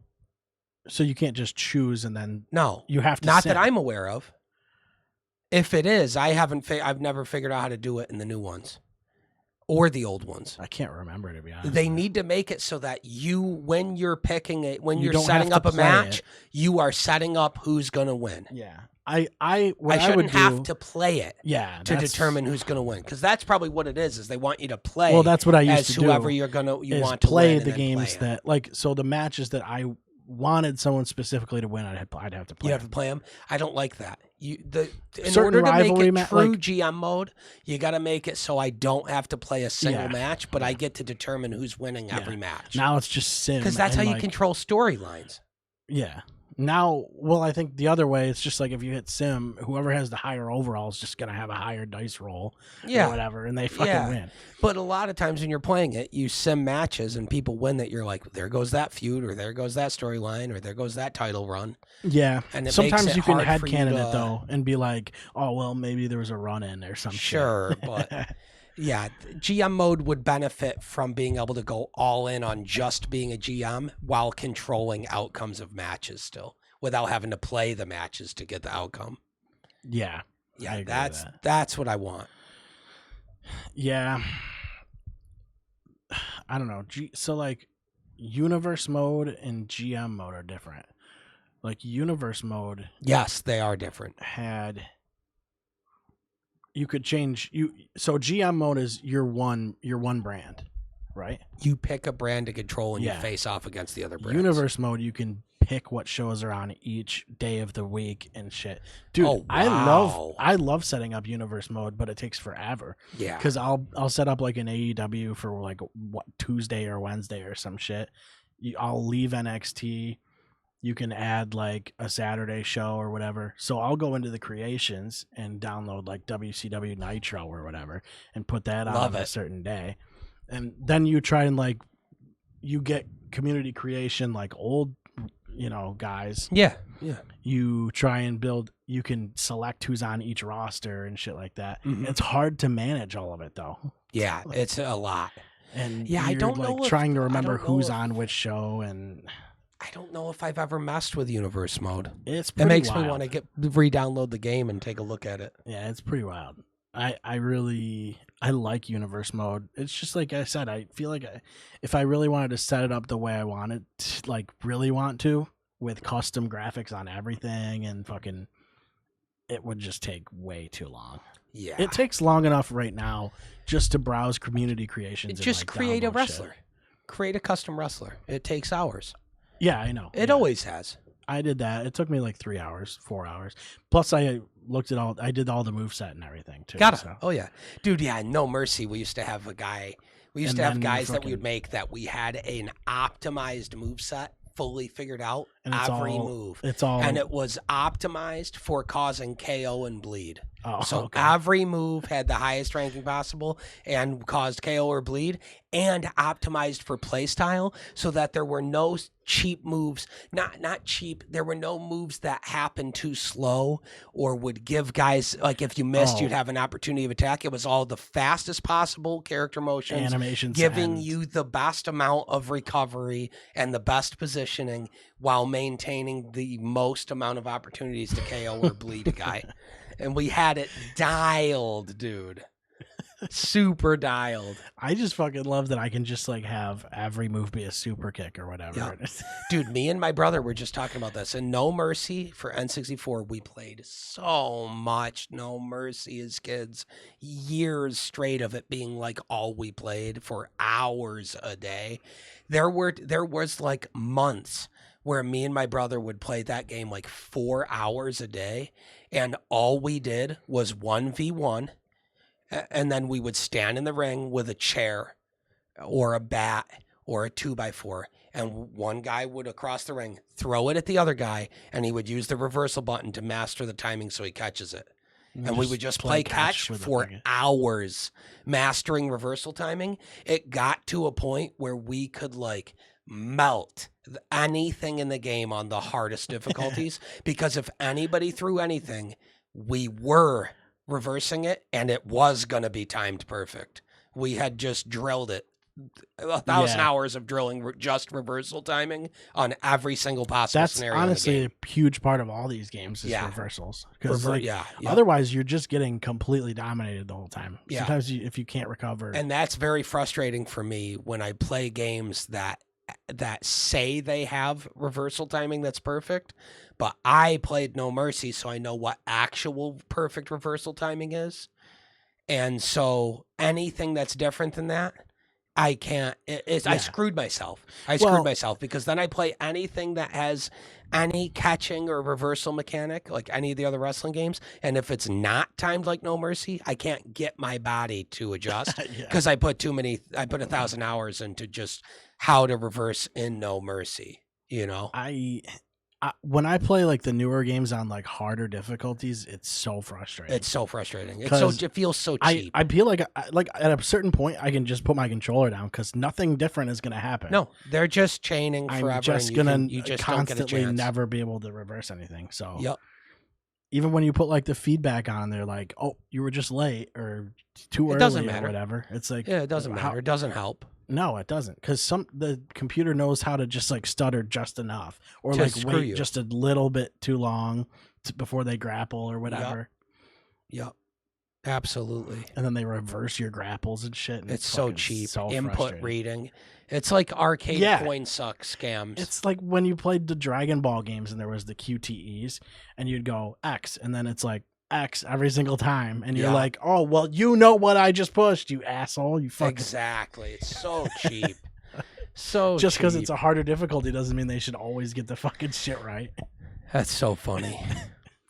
So you can't just choose and then you have to. Not that I'm aware of. If it is, I've never figured out how to do it in the new ones or the old ones. I can't remember, to be honest. They need to make it so that when you're picking it, when you're setting up a match, you are setting up who's going to win. Yeah. I shouldn't have to play it to determine who's going to win, because that's probably what it is they want you to play. Well, that's what I used to do. Whoever you want to play win the games that so the matches that I wanted someone specifically to win, I'd have to play. You have to play them. I don't like that. In Certain order to make it true like, GM mode, you got to make it so I don't have to play a single match, but I get to determine who's winning every match. Now it's just sim, because that's how you control storylines. Yeah. Now, I think the other way, it's just like if you hit sim, whoever has the higher overall is just going to have a higher dice roll or whatever, and they fucking win. But a lot of times when you're playing it, you sim matches and people win that you're like, there goes that feud, or there goes that storyline, or there goes that title run. Yeah. And sometimes you can headcanon it, though, and be like, oh, well, maybe there was a run-in or something. Sure, but... Yeah, GM mode would benefit from being able to go all in on just being a GM while controlling outcomes of matches still, without having to play the matches to get the outcome. Yeah. Yeah, that's what I want. Yeah. I don't know. So like universe mode and GM mode are different. Like universe mode, yes, they are different. You could change so GM mode is your one brand, right? You pick a brand to control and you face off against the other brands. Universe mode, you can pick what shows are on each day of the week and shit. Dude, wow. I love setting up universe mode, but it takes forever. Yeah. Because I'll set up like an AEW for like Tuesday or Wednesday or some shit. I'll leave NXT. You can add like a Saturday show or whatever. So I'll go into the creations and download like WCW Nitro or whatever and put that on a certain day. And then you try and like, you get community creation, like old, guys. Yeah. Yeah. You try and you can select who's on each roster and shit like that. Mm-hmm. It's hard to manage all of it though. Yeah. It's a lot. And I don't know trying to remember who's on which show, and I don't know if I've ever messed with universe mode. It makes me want to re-download the game and take a look at it. Yeah, it's pretty wild. I like universe mode. It's just like I said, I feel like if I really wanted to set it up the way I wanted, really want to, with custom graphics on everything and fucking, it would just take way too long. Yeah. It takes long enough right now just to browse community creations. Just and, like, create a download wrestler. shit. Create a custom wrestler. It takes hours. Yeah, I know. It Yeah. always has. I did that. It took me like 3 hours, 4 hours. Plus, I looked at I did all the moveset and everything too. Gotta. So. Oh yeah, dude. Yeah, No Mercy. We used to have a guy. We used And to have then guys that we fucking- would make that we had an optimized moveset fully figured out And it's every all- move. It's all. And it was optimized for causing KO and bleed. Oh, So okay. every move had the highest ranking possible and caused KO or bleed, and optimized for playstyle so that there were no cheap moves. Not cheap. There were no moves that happened too slow or would give guys, like if you missed, Oh. you'd have an opportunity of attack. It was all the fastest possible character motions, animations giving and- you the best amount of recovery and the best positioning while maintaining the most amount of opportunities to KO or bleed a guy. And we had it dialed, dude. Super dialed. I just fucking love that I can just like have every move be a super kick or whatever. Yeah. it is. Dude, me and my brother were just talking about this. And No Mercy for N64, we played so much No Mercy as kids. Years straight of it being like all we played for hours a day. There was like months where me and my brother would play that game like 4 hours a day. And all we did was 1v1. And then we would stand in the ring with a chair or a bat or a 2x4. And one guy would across the ring throw it at the other guy. And he would use the reversal button to master the timing so he catches it. And we would just play catch with the for fucking- hours, mastering reversal timing. It got to a point where we could like melt anything in the game on the hardest difficulties because if anybody threw anything, we were reversing it and it was going to be timed perfect. We had just drilled it. 1,000 Yeah. hours of drilling just reversal timing on every single possible That's scenario. in the honestly game. a huge part of all these games is Yeah. reversals. Because like, yeah. otherwise you're just getting completely dominated the whole time. Yeah. Sometimes if you can't recover. And that's very frustrating for me when I play games that say they have reversal timing that's perfect, but I played No Mercy, so I know what actual perfect reversal timing is. And so anything that's different than that, I can't. I Yeah. screwed myself. Well- myself because then I play anything that has any catching or reversal mechanic, like any of the other wrestling games. And if it's not timed like No Mercy, I can't get my body to adjust Yeah. because I put 1,000 hours into just how to reverse in No Mercy, you know? I when I play like the newer games on like harder difficulties, it's so frustrating. It's so frustrating. Because It feels so I cheap. feel like at a certain point I can just put my controller down because nothing different is going to happen. No, they're just chaining forever. I'm just and gonna you just don't get a constantly chance. never be able to reverse anything. So Yep. even when you put like the feedback on, they're like, "Oh, you were just late or too early doesn't or matter. whatever." It's like, Yeah, it doesn't how- matter. It doesn't help. No, it doesn't, because the computer knows how to just like stutter just enough, or To like screw wait you. just a little bit too long before they grapple or whatever, Yep. Absolutely. and then they reverse your grapples and shit. And It's so fucking cheap. so Input frustrating. reading. It's like arcade Yeah. coin suck scams. It's like when you played the Dragon Ball games and there was the QTEs, and you'd go X, and then it's like X every single time, and you're Yeah. like, "Oh, well, you know what I just pushed, you asshole, you fucking." Exactly. It's so cheap. So Just because cheap. it's a harder difficulty doesn't mean they should always get the fucking shit right. That's so funny.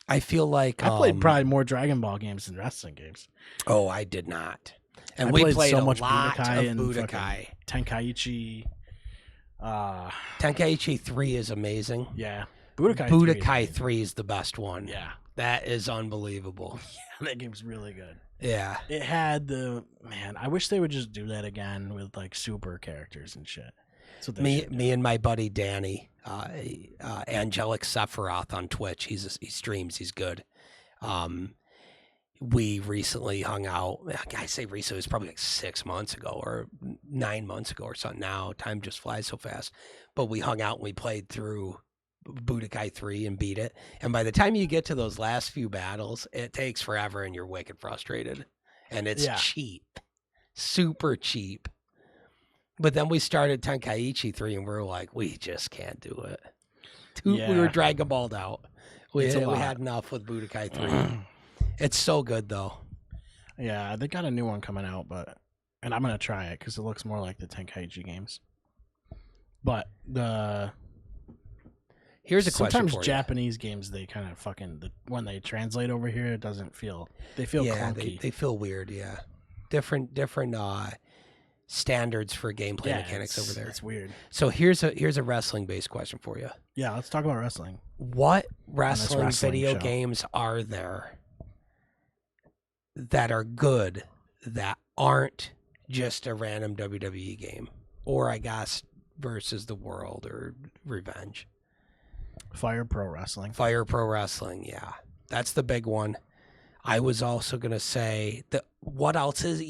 I feel like I played probably more Dragon Ball games than wrestling games. Oh, I did not. And I we played played so a much lot Budokai of and Budokai. Tenkaichi. Tenkaichi 3 is amazing. Yeah. Budokai 3 3 is the best one. Yeah. That is unbelievable. That game's really good. Yeah. It had I wish they would just do that again with like super characters and shit. That's what they should do. Me and my buddy Danny, Angelic Sephiroth on Twitch. He streams. He's good. We recently hung out. I say recently, it was probably like 6 months ago or 9 months ago or something. Now time just flies so fast. But we hung out and we played through Budokai 3 and beat it. And by the time you get to those last few battles, it takes forever and you're wicked frustrated. And it's Yeah. cheap, super cheap. But then we started Tenkaichi 3 and we were like, we just can't do it. We were Yeah. Dragon Balled out. We It's a lot. had enough with Budokai 3. It's so good though. Yeah, they got a new one coming out, and I'm gonna try it because it looks more like the Tenkaichi games. But Here's a question sometimes for Japanese games, they kind of when they translate over here, it doesn't feel clunky. They feel weird. Yeah, different standards for gameplay mechanics over there. It's weird. So here's a wrestling based question for you. Yeah, let's talk about wrestling. What wrestling video show. games are there that are good that aren't just a random WWE game, or I guess versus the world or Revenge? Fire Pro Wrestling. Fire Pro Wrestling, yeah, that's the big one. I was also gonna say that what else is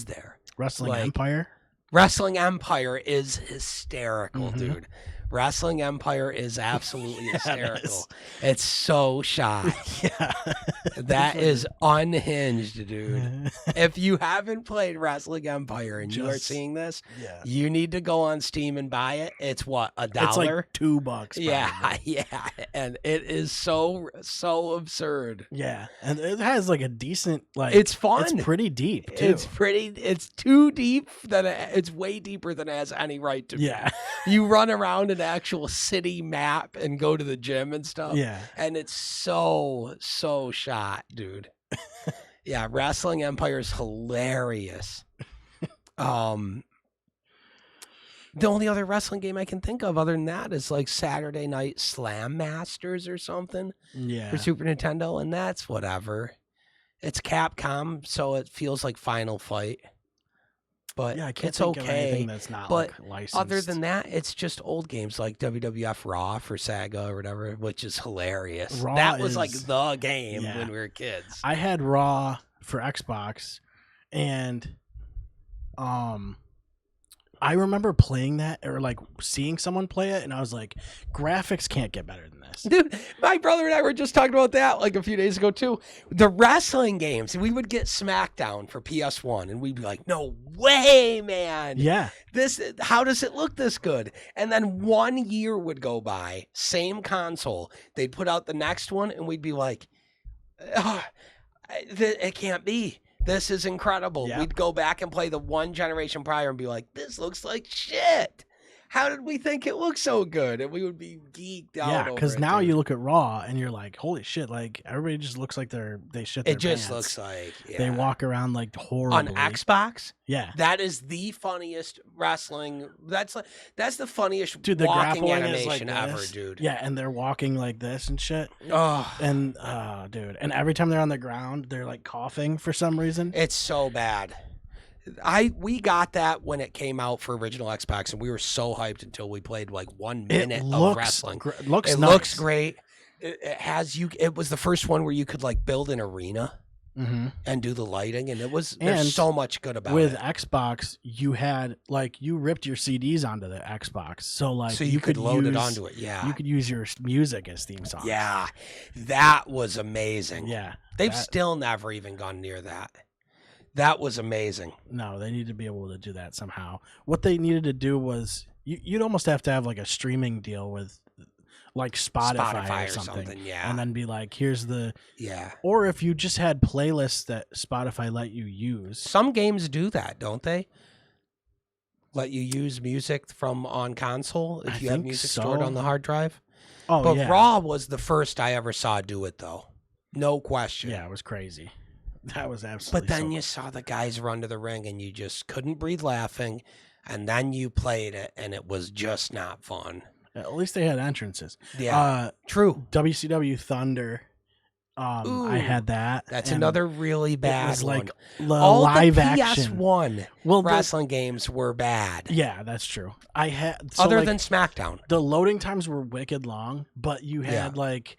there? Wrestling Empire. Wrestling Empire is hysterical, dude. Wrestling Empire is absolutely hysterical. It's so shot. Yeah. That is unhinged, dude. If you haven't played Wrestling Empire and you are seeing this, you need to go on Steam and buy it. It's what, $1? It's like $2. Probably. Yeah. And it is so absurd. Yeah. And it has like a decent, it's fun. It's pretty deep, too. It's too deep it's way deeper than it has any right to be. Yeah. You run around an actual city map and go to the gym and stuff. Yeah. And it's so shot, dude. Yeah, Wrestling Empire is hilarious. The only other wrestling game I can think of other than that is like Saturday Night Slam Masters or something. Yeah. For Super Nintendo, and that's whatever. It's Capcom, so it feels like Final Fight. But I can't it's think okay. of anything that's not like licensed. Other than that, it's just old games like WWF Raw for Sega or whatever, which is hilarious. That was like the game when we were kids. I had Raw for Xbox, and I remember playing that or like seeing someone play it, and I was like, graphics can't get better than this. Dude, my brother and I were just talking about that like a few days ago too. The wrestling games, we would get SmackDown for PS1 and we'd be like, no way, man. Yeah. How does it look this good? And then 1 year would go by, same console. They'd put out the next one and we'd be like, it can't be. This is incredible. Yeah. We'd go back and play the one generation prior and be like, this looks like shit. How did we think it looked so good? And we would be geeked out. Yeah, because now you look at Raw and you're like, holy shit, like everybody just looks like they shit their pants. It just pants. looks like they walk around like horribly. On Xbox? Yeah. That is the funniest wrestling. That's the funniest dude, the walking animation like ever, dude. Yeah, and they're walking like this and shit. Oh. And dude, and every time they're on the ground, they're like coughing for some reason. It's so bad. We got that when it came out for original Xbox, and we were so hyped until we played like 1 minute of wrestling. It looks great. It was the first one where you could like build an arena and do the lighting, and there's so much good about it. With Xbox, you had like you ripped your CDs onto the Xbox, so you could load it onto it. Yeah, you could use your music as theme songs. Yeah, that was amazing. Yeah, they've still never even gone near that. That was amazing. No, they need to be able to do that somehow. What they needed to do was you'd almost have to have like a streaming deal with like Spotify or something. Yeah. And then be like, here's the Or if you just had playlists that Spotify let you use. Some games do that, don't they? Let you use music from on console if you have music stored on the hard drive. Oh, but Raw was the first I ever saw do it though. No question. Yeah, it was crazy. That was absolutely. But then you saw the guys run to the ring, and you just couldn't breathe laughing. And then you played it, and it was just not fun. At least they had entrances. Yeah, true. WCW Thunder. I had that. That's another really bad. It was like all live the action. PS1 wrestling games were bad. Yeah, that's true. I had other than SmackDown. The loading times were wicked long, but you had like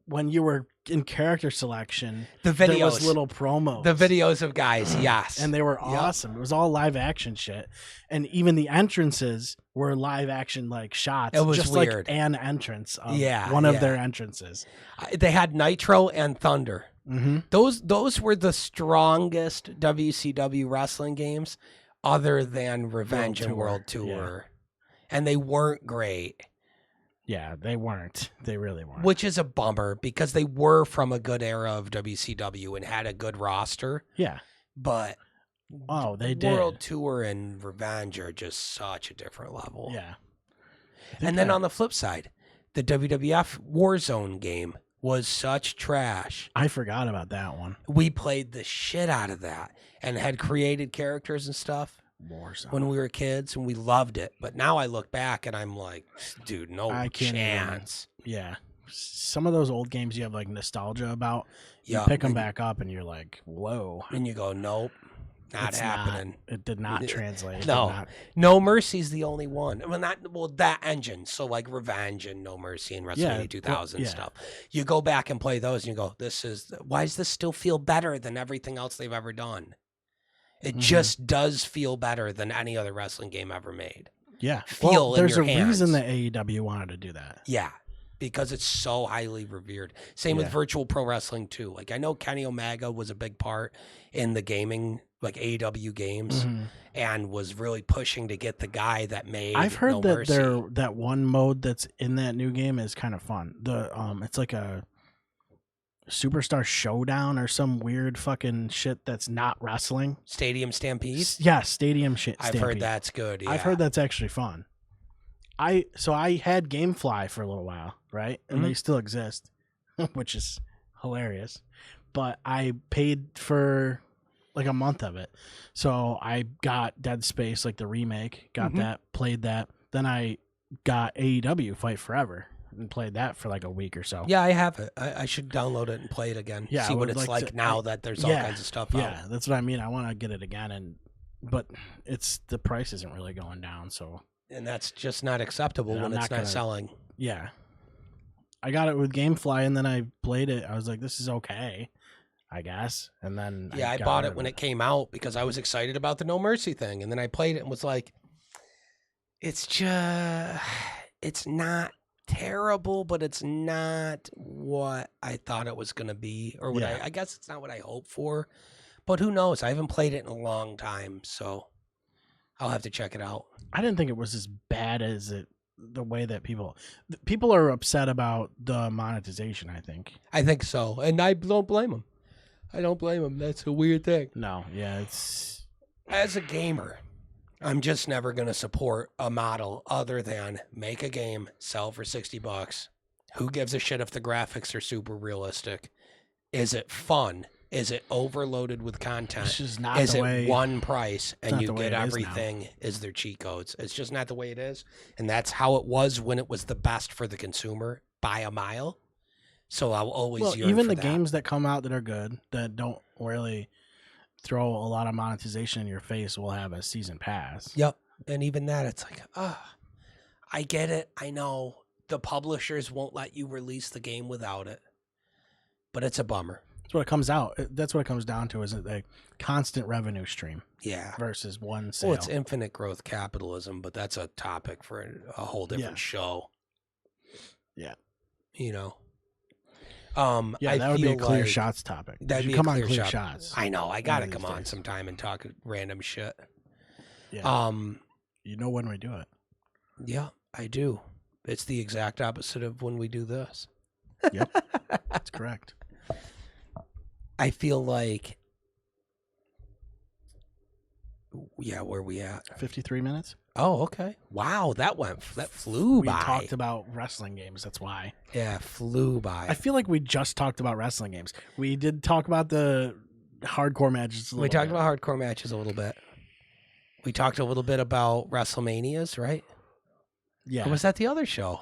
when you were in character selection, the videos, there was little promos. The videos of guys, yes. And they were awesome. It was all live action shit. And even the entrances were live action like shots. It was just weird. Like an entrance of one of their entrances. They had Nitro and Thunder. Mm-hmm. Those were the strongest WCW wrestling games other than Revenge and World Tour. And they weren't great. Yeah, they weren't. They really weren't. which is a bummer because they were from a good era of WCW and had a good roster. Yeah. But they World did. Tour and Revenge are just such a different level. Yeah. And then on the flip side, the WWF Warzone game was such trash. I forgot about that one. We played the shit out of that and had created characters and stuff Warzone. when we were kids, and we loved it. But now I look back and I'm like, dude, no I can't chance. Yeah. Some of those old games you have like nostalgia about. You Yeah, pick them back up and you're like, whoa. and you go, nope, not It's happening. It did not translate. It No. did not. No Mercy's the only one. Well, that engine. So like Revenge and No Mercy and WrestleMania 2000 stuff. You go back and play those and you go, why does this still feel better than everything else they've ever done? It just does feel better than any other wrestling game ever made. Yeah. Feel in there's your a reason hands. that AEW wanted to do that. Yeah, because it's so highly revered. Same with virtual pro wrestling too. Like I know Kenny Omega was a big part in the gaming, like AEW games, and was really pushing to get the guy that made. I've heard No that Mercy. that one mode that's in that new game is kind of fun. It's like a Superstar Showdown or some weird fucking shit that's not wrestling. Stadium Stampede. Yeah, Stadium shit. I've heard that's good. Yeah. I've heard that's actually fun. I had GameFly for a little while, right? And they still exist, which is hilarious. But I paid for like a month of it. So I got Dead Space, like the remake, got that, played that. Then I got AEW Fight Forever and played that for like a week or so. Yeah, I have it. I should download it and play it again. Yeah, see I what would it's like like to- now that there's all kinds of stuff out. Yeah, that's what I mean. I want to get it again, but the price isn't really going down. So And that's just not acceptable And when I'm it's not not gonna- selling. yeah, I got it with GameFly, and then I played it. I was like, this is okay, I guess. And then Yeah, I got bought rid it of when it came out because I was excited about the No Mercy thing. And then I played it and was like, it's not terrible, but it's not what I thought it was going to be. Or what Yeah. I guess it's not what I hoped for. But who knows? I haven't played it in a long time, so I'll have to check it out. I didn't think it was as bad as the way that people are upset about the monetization. I think so. And I don't blame them. I don't blame them. That's a weird thing. No, yeah, it's As a gamer, I'm just never going to support a model other than make a game, sell for $60. Who gives a shit if the graphics are super realistic? Is it fun? Is it overloaded with content? it's just not Is the it way. one price and not you the way get it is now. everything? Is there cheat codes? It's just not the way it is. And that's how it was when it was the best for the consumer by a mile. So I'll always yearn even for the that. games that come out that are good, that don't really throw a lot of monetization in your face, will have a season pass. Yep. And even that, it's like, I get it. I know the publishers won't let you release the game without it, but it's a bummer. That's what it comes out. That's what it comes down to, is a constant revenue stream Yeah. versus one sale. Well, it's infinite growth capitalism, but that's a topic for a whole different show. Yeah. You know. Yeah, I that would be a feel Clear like Shots topic. that'd You be a come on Clear Clear Shot. Shots. I know. I gotta of come these on days. sometime and talk random shit. Yeah. You know when we do it. Yeah, I do. It's the exact opposite of when we do this. Yep. That's correct. I feel like, yeah, where we at? 53 minutes. Oh, okay. Wow, that flew We by. talked about wrestling games. That's why. Yeah, flew by. I feel like we just talked about wrestling games. We did talk about the hardcore matches. We talked about hardcore matches a little bit. We talked a little bit about WrestleManias, right? Yeah. Or was that the other show?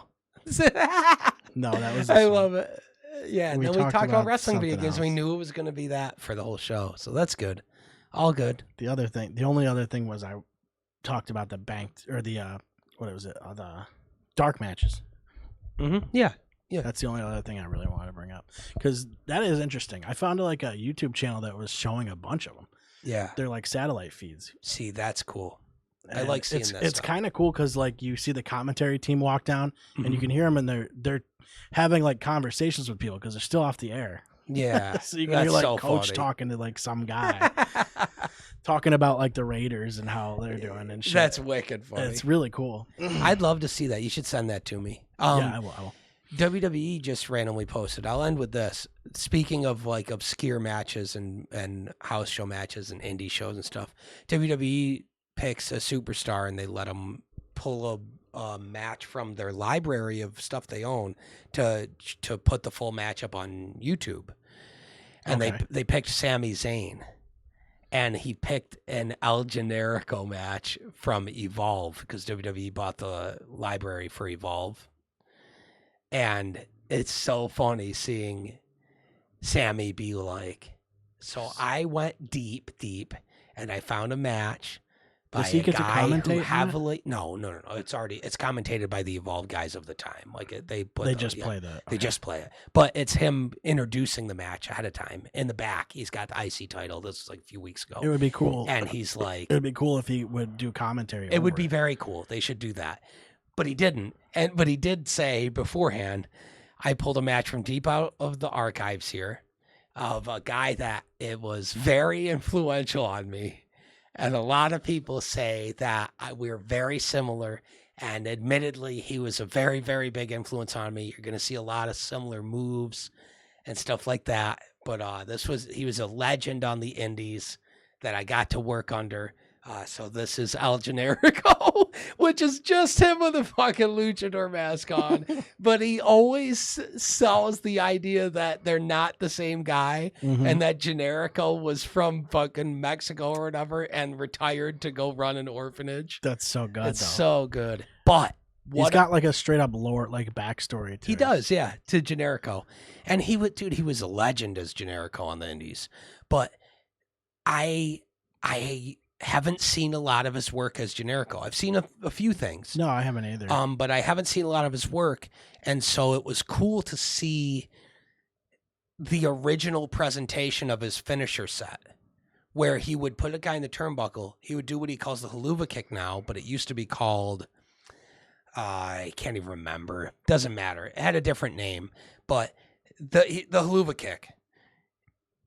No, that was. I this one. love it. Yeah, and We then we talked talked about about wrestling video something games. We else. knew it was going to be that for the whole show, so that's good. All good. The only other thing was I talked about the banked, or the what was it? The dark matches. Mm-hmm. Yeah. That's the only other thing I really wanted to bring up, because that is interesting. I found like a YouTube channel that was showing a bunch of them. Yeah. They're like satellite feeds. See, that's cool. I And like seeing it's, that It's stuff. kind of cool because like you see the commentary team walk down, and you Mhm. can hear them, and they're having like conversations with people because they're still off the air. Yeah, So you're that's like so coach funny. talking to like some guy, talking about like the Raiders and how they're doing and shit. That's wicked funny. It's really cool. I'd love to see that. You should send that to me. Yeah, I will. WWE just randomly posted. I'll end with this. Speaking of like obscure matches and house show matches and indie shows and stuff, WWE picks a superstar and they let them pull a match from their library of stuff they own to put the full match up on YouTube. And they picked Sami Zayn. And he picked an El Generico match from Evolve because WWE bought the library for Evolve. And it's so funny seeing Sammy be like, so I went deep, and I found a match by Does he get a to guy commentate who on it? heavily no. It's commentated by the Evolve guys of the time. Like they just play that. They just play it, but it's him introducing the match ahead of time. In the back, he's got the IC title. This was like a few weeks ago. It would be cool. And he's like, it would be cool if he would do commentary. it would be very cool. They should do that. But he didn't. But he did say beforehand, I pulled a match from deep out of the archives here of a guy that it was very influential on me. And a lot of people say that we're very similar. And admittedly, he was a very, very big influence on me. You're going to see a lot of similar moves and stuff like that. But he was a legend on the indies that I got to work under. So this is El Generico, which is just him with a fucking luchador mask on. But he always sells the idea that they're not the same guy and that Generico was from fucking Mexico or whatever and retired to go run an orphanage. That's so good. It's so good. But he's got like a straight up lore, like backstory to he it. does, yeah, to Generico. And he was a legend as Generico on the indies. But I haven't seen a lot of his work as Generico. I've seen a few things. No, I haven't either. But I haven't seen a lot of his work. And so it was cool to see the original presentation of his finisher set, where he would put a guy in the turnbuckle. He would do what he calls the haluva kick now, but it used to be called, I can't even remember. Doesn't matter. It had a different name. But the haluva kick,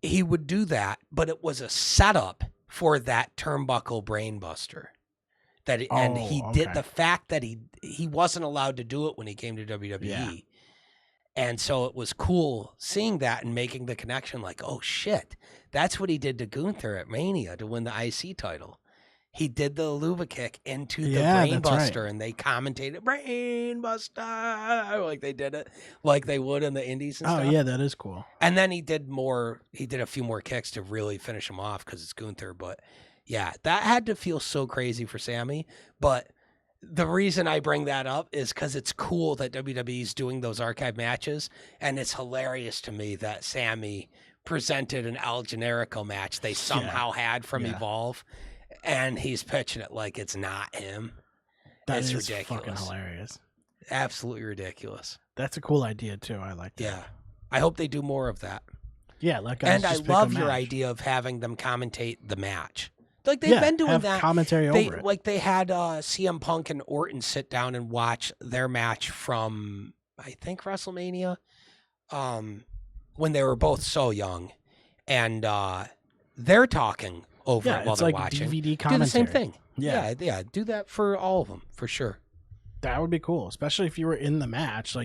he would do that, but it was a setup for that turnbuckle brainbuster. And he did the fact that he wasn't allowed to do it when he came to WWE. Yeah. And so it was cool seeing that and making the connection like, oh shit, that's what he did to Gunther at Mania to win the IC title. He did the Luva kick into the brainbuster and they commentated brainbuster like they did it like they would in the indies and stuff. Oh yeah, that is cool. And then he did a few more kicks to really finish him off because it's Gunther. But yeah, that had to feel so crazy for Sammy. But the reason I bring that up is because it's cool that WWE's doing those archive matches, and it's hilarious to me that Sammy presented an El Generico match they somehow had from Evolve. And he's pitching it like it's not him. That's ridiculous. Fucking hilarious. Absolutely ridiculous. That's a cool idea too. I like that. Yeah. I hope they do more of that. Yeah, like and I love your idea of having them commentate the match. Like they've been doing that commentary over it. Like they had CM Punk and Orton sit down and watch their match from I think WrestleMania, when they were both so young, and they're talking over it while they're watching. DVD commentary. Do the same thing. Yeah, do that for all of them for sure. That would be cool, especially if you were in the match.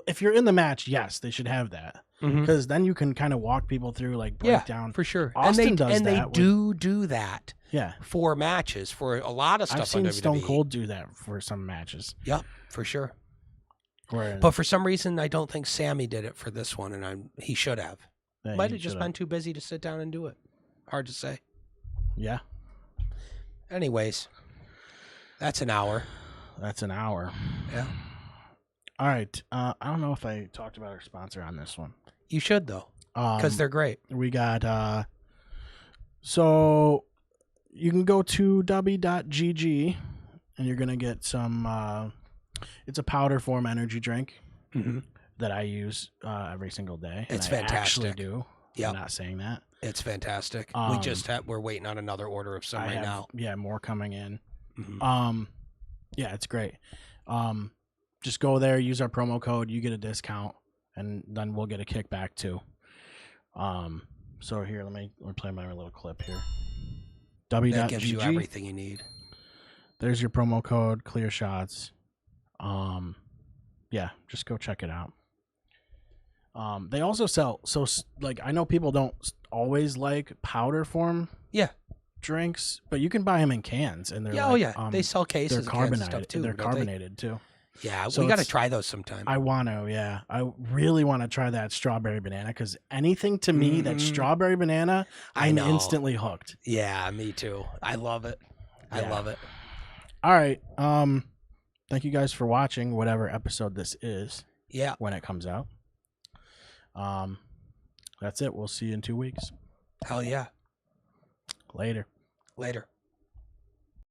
If you're in the match, yes, they should have that because then you can kind of walk people through, like break down for sure. Austin does and that. They do that. Yeah, for matches, for a lot of stuff. I've seen on WWE. Stone Cold do that for some matches. Yep, for sure. But for some reason, I don't think Sammy did it for this one, and he should have. Yeah, might have just been too busy to sit down and do it. Hard to say. Yeah. Anyways, that's an hour. Yeah. All right. I don't know if I talked about our sponsor on this one. You should though, because they're great. We got so you can go to w.gg and you're gonna get some. It's a powder form energy drink that I use every single day. It's fantastic. I actually do. Yeah, I'm not saying that. It's fantastic. We're waiting on another order of some now. Yeah, more coming in. Yeah, it's great. Just go there, use our promo code, you get a discount, and then we'll get a kickback too. So here, let me play my little clip here. That gives you W.GG. everything you need. There's your promo code, Clear Shots. Yeah, just go check it out. They also sell, so like, I know people don't always like powder form drinks, but you can buy them in cans, and they're they sell cases. They're of cans and carbonated. stuff too. They're carbonated too. Yeah, So we got to try those sometime. I want to. Yeah, I really want to try that strawberry banana, because anything to me that's strawberry banana, I'm instantly hooked. Yeah, me too. I love it. I love it. All right. Thank you guys for watching whatever episode this is. Yeah. When it comes out. That's it. We'll see you in 2 weeks. Hell yeah. Later. Later.